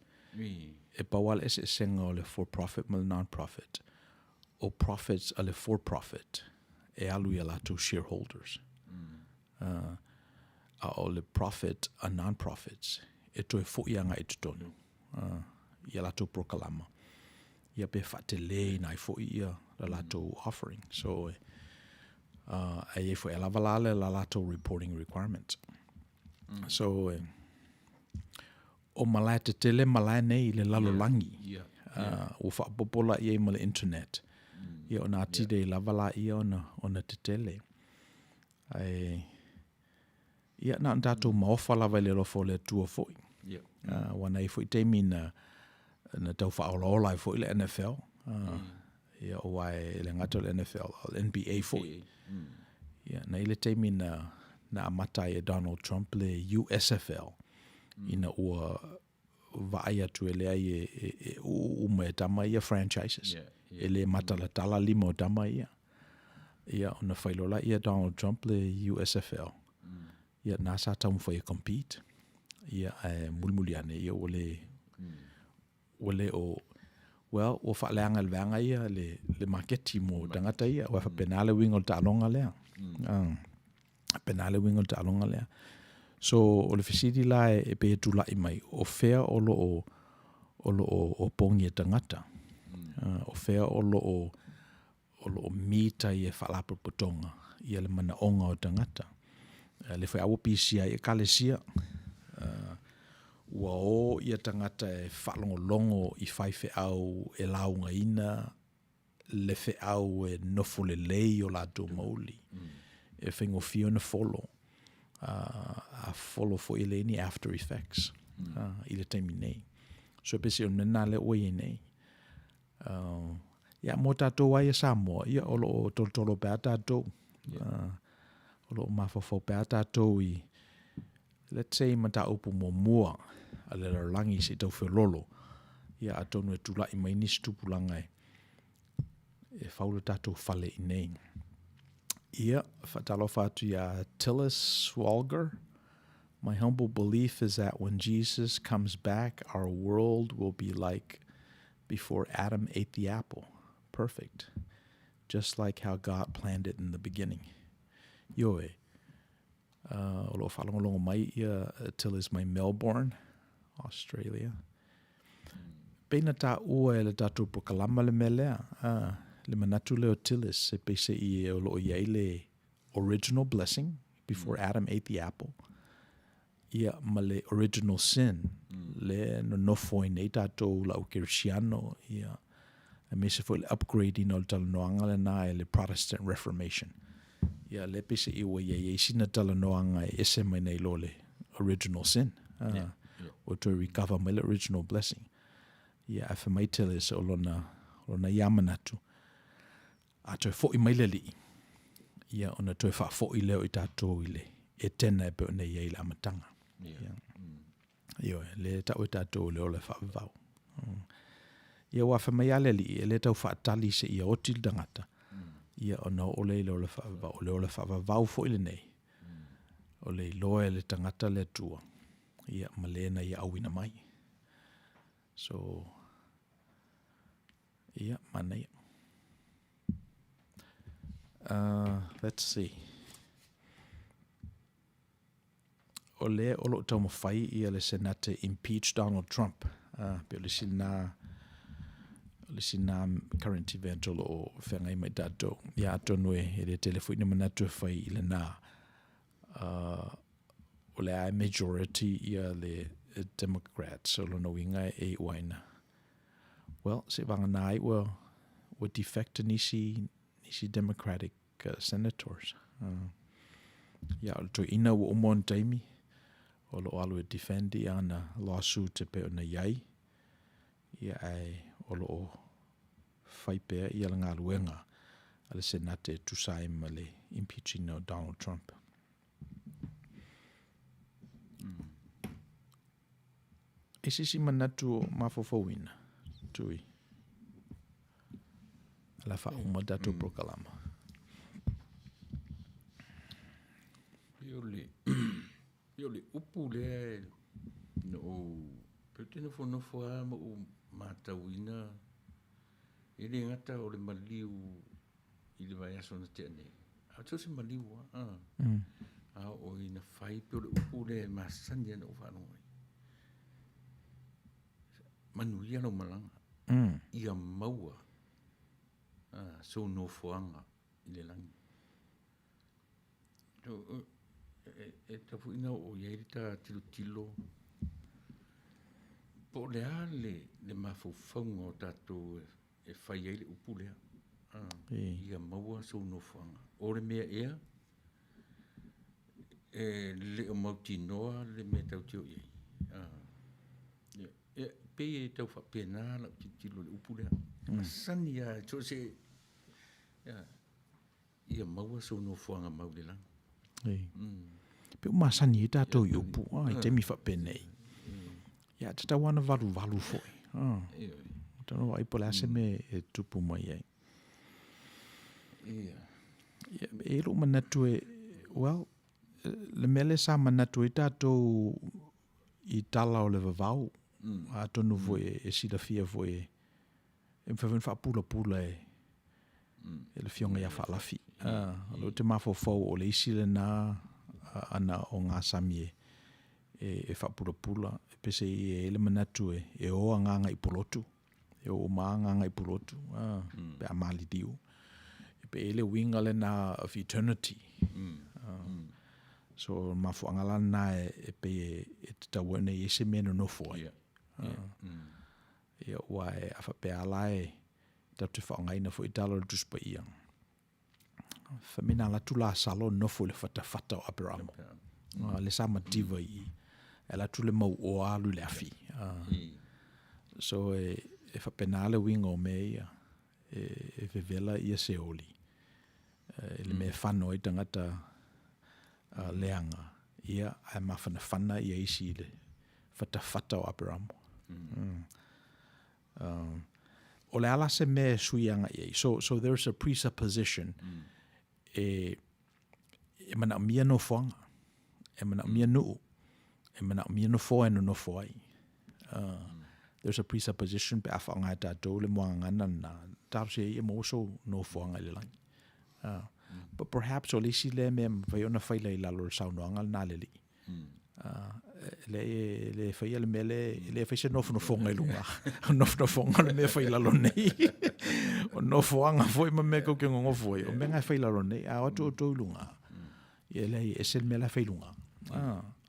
E pawal se senga o le for-profit ma le non-profit. O profits a le for-profit e alu ia lato shareholders. A o le profit a non-profits e toe fo'ianga I tutonu. Ia lato prokalama. Ia pe fatele na I fo'i ia la lato offering. So e fo ela valale la lato reporting requirements. So o malai te tele malai nei le lalolangi. O whaapopola ia ma le internet. Ia ona atide lavala ia ona te tele. Ia na ndato maofa lava le lofo le tua foi. Wana I foi teimi na tau whaolaola I foi le NFL. Ia o wai le ngato le NFL, le NBA foi. Ia na ile teimi na amatai e Donald Trump le USFL. Ina ua vaia tu ele ai e ume tama ia franchises. Ele matala tala lima o tama ia. Ia ona whailola ia Donald Trump le USFL. Ia nasa tau mwhai compete. Ia mulimuli ane ia ole o well, o whaaleanga leanga ia le marketi mo tangata ia. Wa penale wingo ta'alonga lea. Penale wingo ta'alonga lea. So o le fisidi la e pe tula I mai o fea o o pongi e tangata. O fea o lo mita I e whalapo potonga. Ia le mana onga o tangata. Le whai awa pisia I e kalesia. Ua o ia tangata e whalongolongo I whai fe au e launga ina. Le fe au e nofo le lei o la do mauli. E whingo fio na follow. A follow for ile ni after effects. I le taimi nei. So pesi o nena le oe nei. Ia mo tātou ai e Samoa. Ia o lo tolotolo pēa tātou. O lo mafofo pēa tātou I let's say mata upu mua a le langi se tau whiololo. Ia atonu e tula I mai nisi tupulangai. E whaula tātou whale I nei. Ia, whatalo whatu ia Tillis Swalger. My humble belief is that when Jesus comes back, our world will be like before Adam ate the apple. Perfect. Just like how God planned it in the beginning. Ioe. O lo whalongolongo mai ia Tillis mai Melbourne, Australia. Peina ta ua e le tatou prokalama le melea. Le manatu leo tilis e pese I e o loo iai le original blessing before Adam ate the apple. Ia ma le original sin. Le no nofo I nei tatou lau Kirsiano. Ia a me se foi le upgrading o le talanoanga le na e le Protestant Reformation. Ia le pese I ua iai e sina talanoanga e ese mai nei lo le original sin. O to recover my le original blessing. Ia a mai tele se o lona ia manatu. A toi fo I mai le li. Ia ona toi fa fo I leo I tatou I le e tena e pe o nei la matanga. Ia le tau e tatou leo le fa vau. Ia wa fa mai ale li e le tau fa tali se ia otil dangata. Ia ona o le leo le fa vau. Leo le fa vau fo I le nei. O le loe le tangata le tua. Ia malena ia awina mai. So, yeah, mana. Let's see. O le o lo tau mawhai ia le senate impeach Donald Trump. Pe le sina current event o lo whengai mai dato. Ia ato nue e le telefoni manatu whai I le nā. O le ai majority ia le Democrats o lona winga e waina. Well, se vanga nai were defect nisi Democratic senators. Ia o to ina wo umon taimi o lo alu e defendi ana lawsuit te pe ona iai. Ia ai o lo fai pe ia la ngā luenga ale senate tu sai ma le impeaching no Donald Trump. E sisi manatu mafofowina tui. La fa uma datu prokalama. Yo le upu le no petene fo no fo ama o matawina. Ele ngata o le maliu I le vai aso na tene. A to se maliu a o ina fai pe o le upu le masani ana o whanoi. Manuia no malanga. Ia maua. So no foanga I le langi. E tafu ina o iairita tilo. Po le le mafaufaunga o tato e whai ai le upu lea. Ia maua so no foanga. O le mea ea. E le o mauti noa le mea tau teo iei. Pe e tau whapena la titilo le upu lea. Masani a to se ia maua so no fuanga mau le lang. Pe o masani e tatou I upu. I te mi whapena I. Ia te tau ana valu foi. Tano wa ipo le ase me e tupu mai ai. E lo manatu e, well, le mele sa manatu e tatou I tala o le vavau. A tonu foi e sida fia foi e mwhawhin whapula e le fionga ia whaalafi. Lo te mafofau o le isi le nā ana o ngā sami e whapula. E pese I ele manatu e oa nganga I polotu. E o maa nganga I polotu. Pe a mali diu. E pe ele winga le nā of eternity. So mafo angalan nā e pe e te tawane I se mena no foi. Ia wai afa pe alai tatu whaongaina fo I talo le tuspa iang. Whamina la tula salo nofo le fata o Aperamo. Le sama diva I. E la tule mau o alu le afi. So e whapenale winga o mea e vevela ia se oli. Le me whano I tangata leanga. Ia ai mawhana ia isi le fata o Aperamo. O le ala se me suianga ia. So there's a presupposition e mana mia no whanga. E mana mia nuu. E mana mia no fo no fo ai. There's a presupposition pe afa ngai tatou le moangana na tau se ia mo so no whanga le langi. But perhaps o le si le me vai ona whaila I lalo le saunoanga na le li. le fai le mele le fai se no fonga ilunga no fonga le me fai la lo nei o no fonga foi ma me ko ke ngo foi o me nga fai la lo nei a o to ilunga e le e se me la fai lunga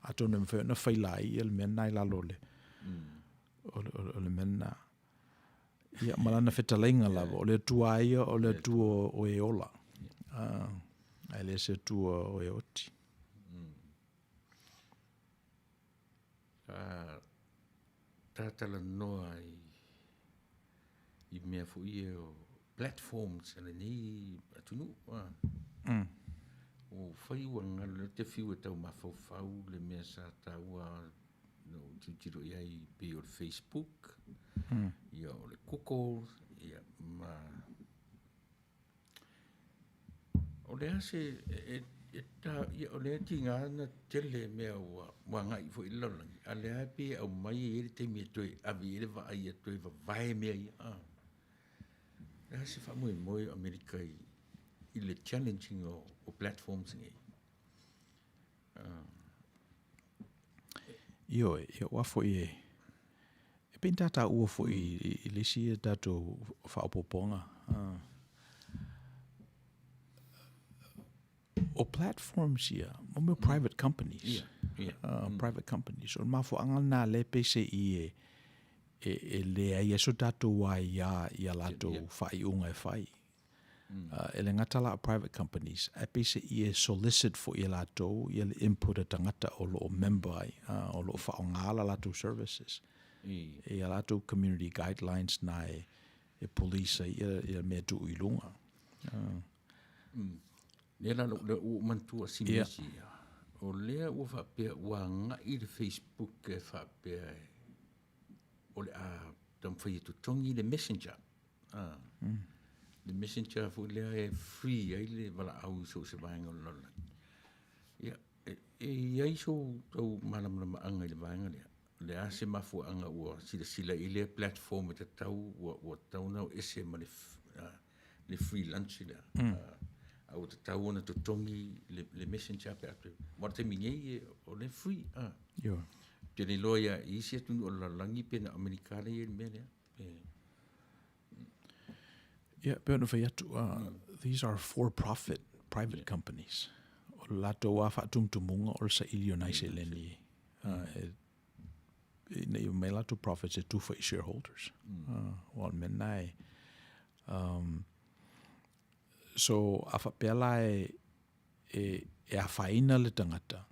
a to no me fai no fai la i le me nai la lo le o le mena ia malana fetalenga la o le tua ia o le tua o e ola ai le se tua o e oti Tala noa I mea fu I o platforms ala ni atunu o fai wanga le te fiu tau mafau le mea sa taua no tiro ai pe o Facebook ia o le koko ia ma o le ase ia o le tinga na tele mea wanga I fo ilolang a le api au mai e te mea toi avi ele va ai toi va vai mea ia le ase fa moi Amerika I le challenging o platforms ngai io wafo e pentata ua fo I le si dato fa poponga o platforms ia mo private companies private companies o mafo angal na le PCI e le ai so dato wa ia lato fai unga fai ele ngatala private companies a PCI solicit for ia lato ia input a tangata o lo member o lo fa ngala lato services ia lato community guidelines na e police ia me tu ilunga Nela le o mantua simisi o lea o fa pe wanga I le Facebook e fa pe o le tam fai tu tongi le messenger le messenger fu le free ai le vala au so se vanga lola ia ai so o malam anga le vanga le ase mafu anga o sila ile platform te tau o tau na ese ma le free lunch le au te tau ona to tongi le messenger pe atu mo te mingi o le free yo te le loia isi atu o la langi pe na amerikana I mele but these are for-profit private companies o lato wa fa tumtumunga o sa ilio nai se leni ne me lato profits to for shareholders wal menai so afa pela e a faina le tangata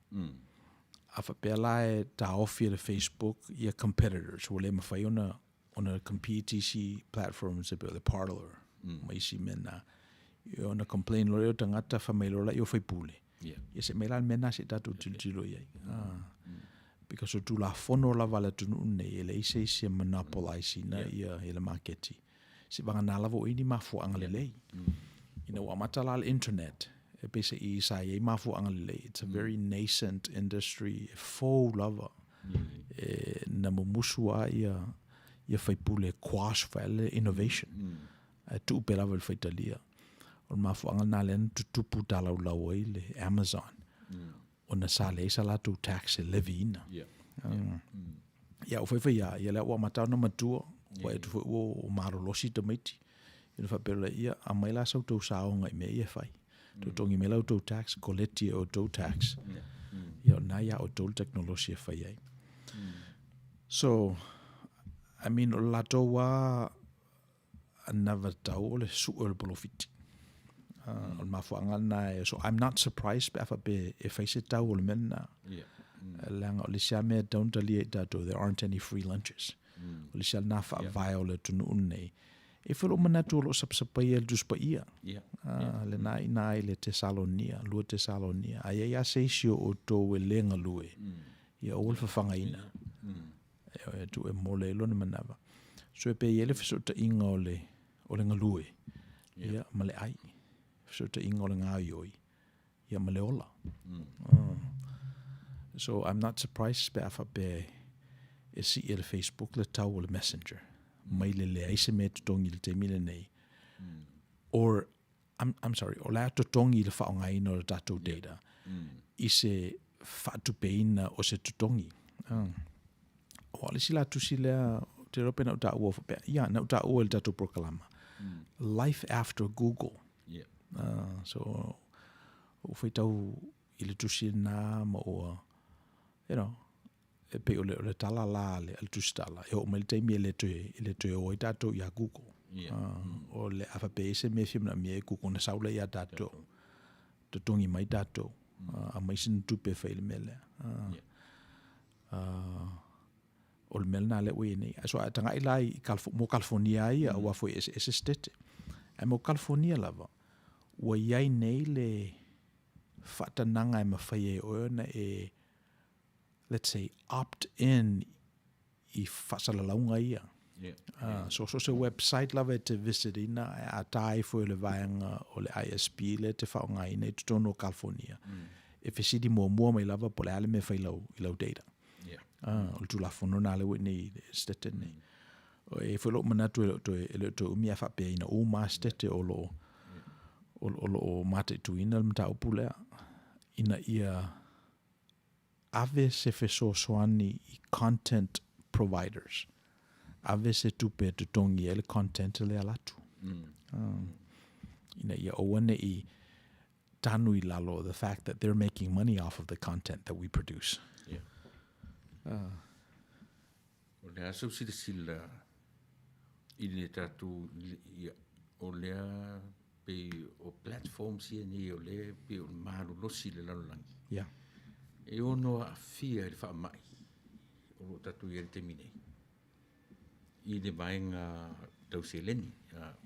afa pela e ta ofi le Facebook ia competitors wole ma fai ona competition platforms about the parlor mai si mena ona complain lo tangata fa mai lo la yo fai pule ia se mela mena se tatu tilo ia because tu la fono la vala tu ne ele se monopolize na ia ele marketi se banga na lavo ini mafu angalele amatala internet e pese I sa ye mafu angalele it's a very nascent industry full lava na mumusua ia fai pule quash file innovation tu pela val fai talia o mafu angalna len tupu tala ula ile Amazon ona sale sala tu tax levy ina ia o fai ia le o mata no matua o tu o marolosi tomati ina fa pela ia a mai la so to saonga me ia fai to tongi me la to tax colletti o to tax ia na ia o to technology fai ai so I mean la to wa another tau le su'el profit on mafuanga na so I'm not surprised if I sit down with men langa le siame don't ali dato there aren't any free lunches le sia na fa violet no unne e felo manatu lo sapsapai el dus pa ia le nai le Tesalonia lu Tesalonia ai ya seisio o to lenga lue ia o fa fanga ina e tu e mole lo na manava so e pe ele fiso ta inga o le ngalue ia male ai so te ingola ngā ioi ia maleola so I'm not surprised afa pe e si ele Facebook le tau le messenger mai le aise me tutongi le te mile nei or I'm sorry o la tutongi le whaonga ino le tatou data i se whatupeina o se tutongi O le sila tu sila te rope na uta ua fa ia na uta ua le tatou proklama. Life after Google. Yeah. So o fai tau i le tusi na ma o e pe o le tala la le tustala e o mai taimi le toe o i tatou ia Google. O le afa pe se me fim na me Google na saula ia tatou. Te tongi mai tatou. A mai sin tupe fai le mele. O le mele na le ue nei. So a tanga ilai mo California ia ua foi ese stete. E mo California lava. Ua iai nei le whatananga e mawhai e oena let's say, opt in i whasalalaunga ia. So se website lava e te visit ina a tai foi le vaenga o le ISP le te whaonga ina i tutono o California. E fesidi mua mai lava po le ale me whai lau data. O le tulafono na le wini stete nei. E foi lo manatu e le to umia whapea ina o ma stete o lo mate tu ina le mta upulea. Ina ia ave se feso soani i content providers. Ave se tupe tu tongi ele content le alatu. Ina ia owane i tanu i lalo, the fact that they're making money off of the content that we produce. O le aso sila i le tatu o lea pe o platforms ia ni o le pe o maru losi le lalolangi. Yeah. E ono a fia le wha mai o lo tatu i te mine. I le vaenga tau se leni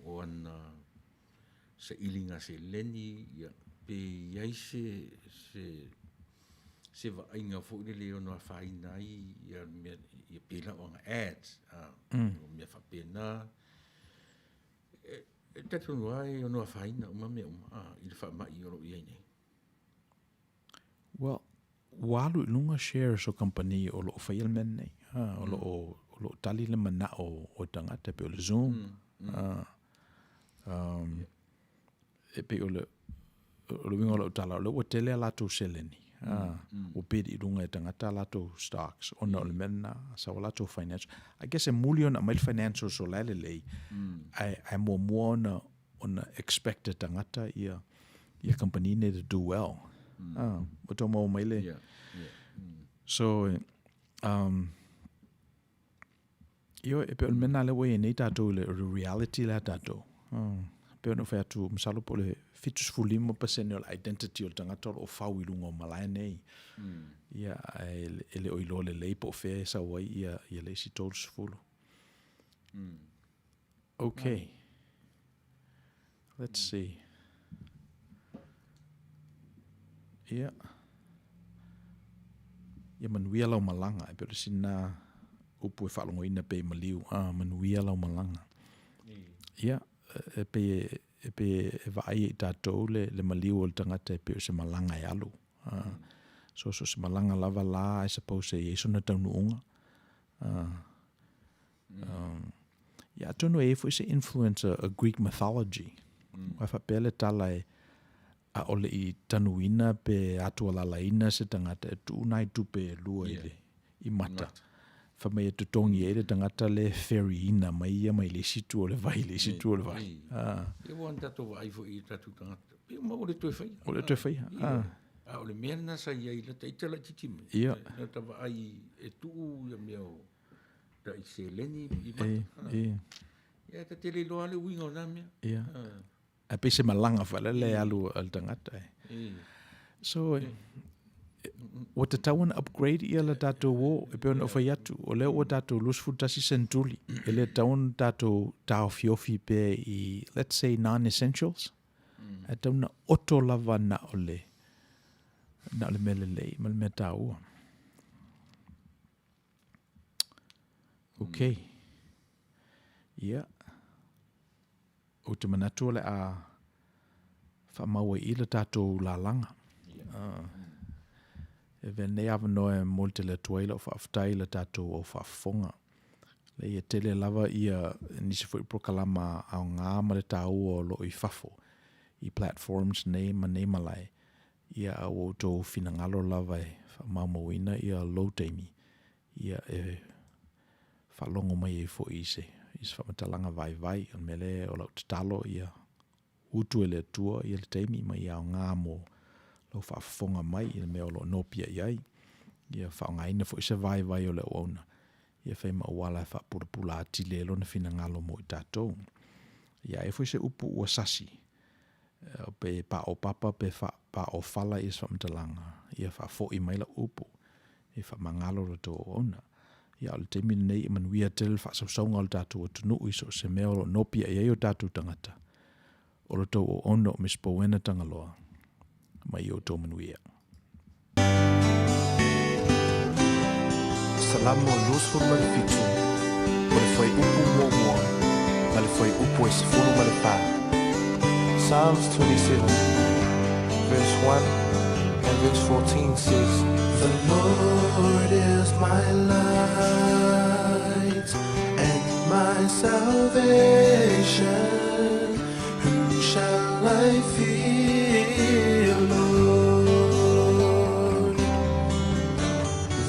o ana sa ilinga se leni ia pe iai se vainga fo le ono a whaina ia pela o nga ads o mea whapena e tatu ai ono a whaina o mame o i le wha mai o lo iai nei. Well, walu lunga shares o company o lo whail men nei. O lo tali le mana o tangata pe o le Zoom. E pe o le winga o lo tala o le tele a lato seleni. O pedi i lunga e tangata lato stocks. O na o le mena sa o lato financial. I guess a million a mail financial so lele lei. Ai mua ona expected tangata ia company ne to do well. O tō mau maile. So, io e pe o mena le wei nei tātou le reality la tātou. Pe ono whai atu masalo po le fitus fulimo pasene o identity o tangata o whau i lunga o malai nei. Ia ele o ilo le leipo o whea sa wai ia leisi tōru sifulu. Okay. Let's see. Ia. Ia manuia lau malanga. E pero sina upu e whalongo ina pe maliu. Manuia lau malanga. Ia. E pe e vai i tātou le maliu o le tangata e pe se malanga e alu. So se malanga lava la I suppose e sona taunu unga. Ia tono e fu se influence a Greek mythology. Wa fa pele tala e a ole I tanuina pe atua lalaina se tangata e tu nai tupe lua I mata. Fa mai tu tongi e le tangata le fairy ina mai ia mai le situ o le vai le situ o le vai. E wan tato vai fo I tatu tangata. Pe ma ole toi fai. Ole toi fai. A ole mea na sa ia I la taitala titimi. Ia. Na tava ai e tu ia meo ta I se leni I mata. Ia ta tele loa le winga o na mea. Ia. A pe se malanga whala le alu al tangata. So, o te tauan upgrade ia la tātou o e pe ona whai atu. O leo o tātou lusfutasi sentuli. E le tauan tātou tāo fiofi pe I, let's say, non-essentials. E tauna oto lava na ole. Na ole mele lei. Mele mea tāua. Okay. Ia. O te manatu le a whamaua I le tātou la langa. E venei awanoe molte le tuaila o whaaftai le tātou o whaafonga. Le ia tele lava ia nisi fwoi prokalama au ngā ma le tāu o lo I whafo. I platforms nei ma nei malai. Ia au o tō finangalo lava e whamamauina ia low teimi. ia whalongo mai e fo ise. Isa whamatalanga vai an mele o lau tatalo ia utu ele atua ia le teimi mai au ngā mo lau whaafonga mai ia mea o lo nopia iai. Ia whaongaina fo isa vai o le ouna. Ia whai mawala e whaapurapula atile lo na fina ngalo mo i tātou. Ia e fo isa upu ua sasi. Pe pa o papa pe pa o fala ia whamatalanga. Ia whaafo i mai la upu. Ia whamangalo rato o ona. Ia o le teimi nei i manuia tele whaasausonga o le tātou o tunu iso se mea o lo nopia iai o tātou tangata. O le tau o ono o Misipouena Tagaloa. Mai Outou Manuia. Salamo lusfur malefitu. O le foi upu mua. Ma le foi upu e sifuru malefa. Psalms 27, verse 1 and verse 14 says, The Lord is my light and my salvation. Whom shall I fear, Lord?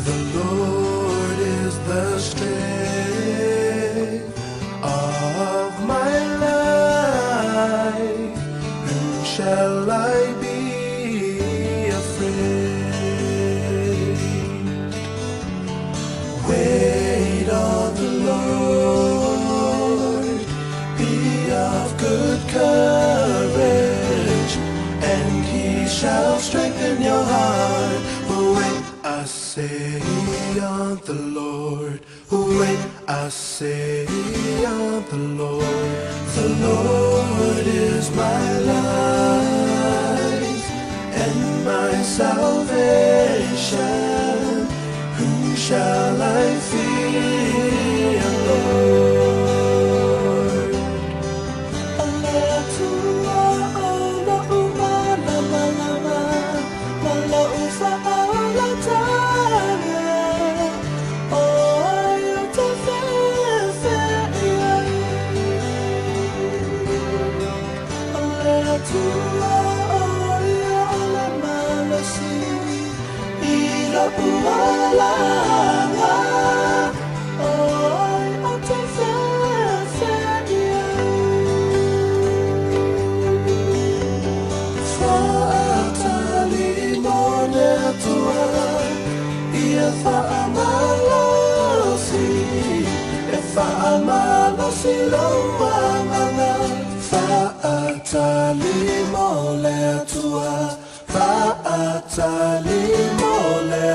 The Lord is the strength of my life. Whom shall I be afraid? Wait on the Lord, be of good courage, and he shall strengthen your heart. Wait, I say on the Lord. Wait, I say on the Lord. The Lord is my life and my salvation. Whom shall I fear, Lord? Fa'atali mo le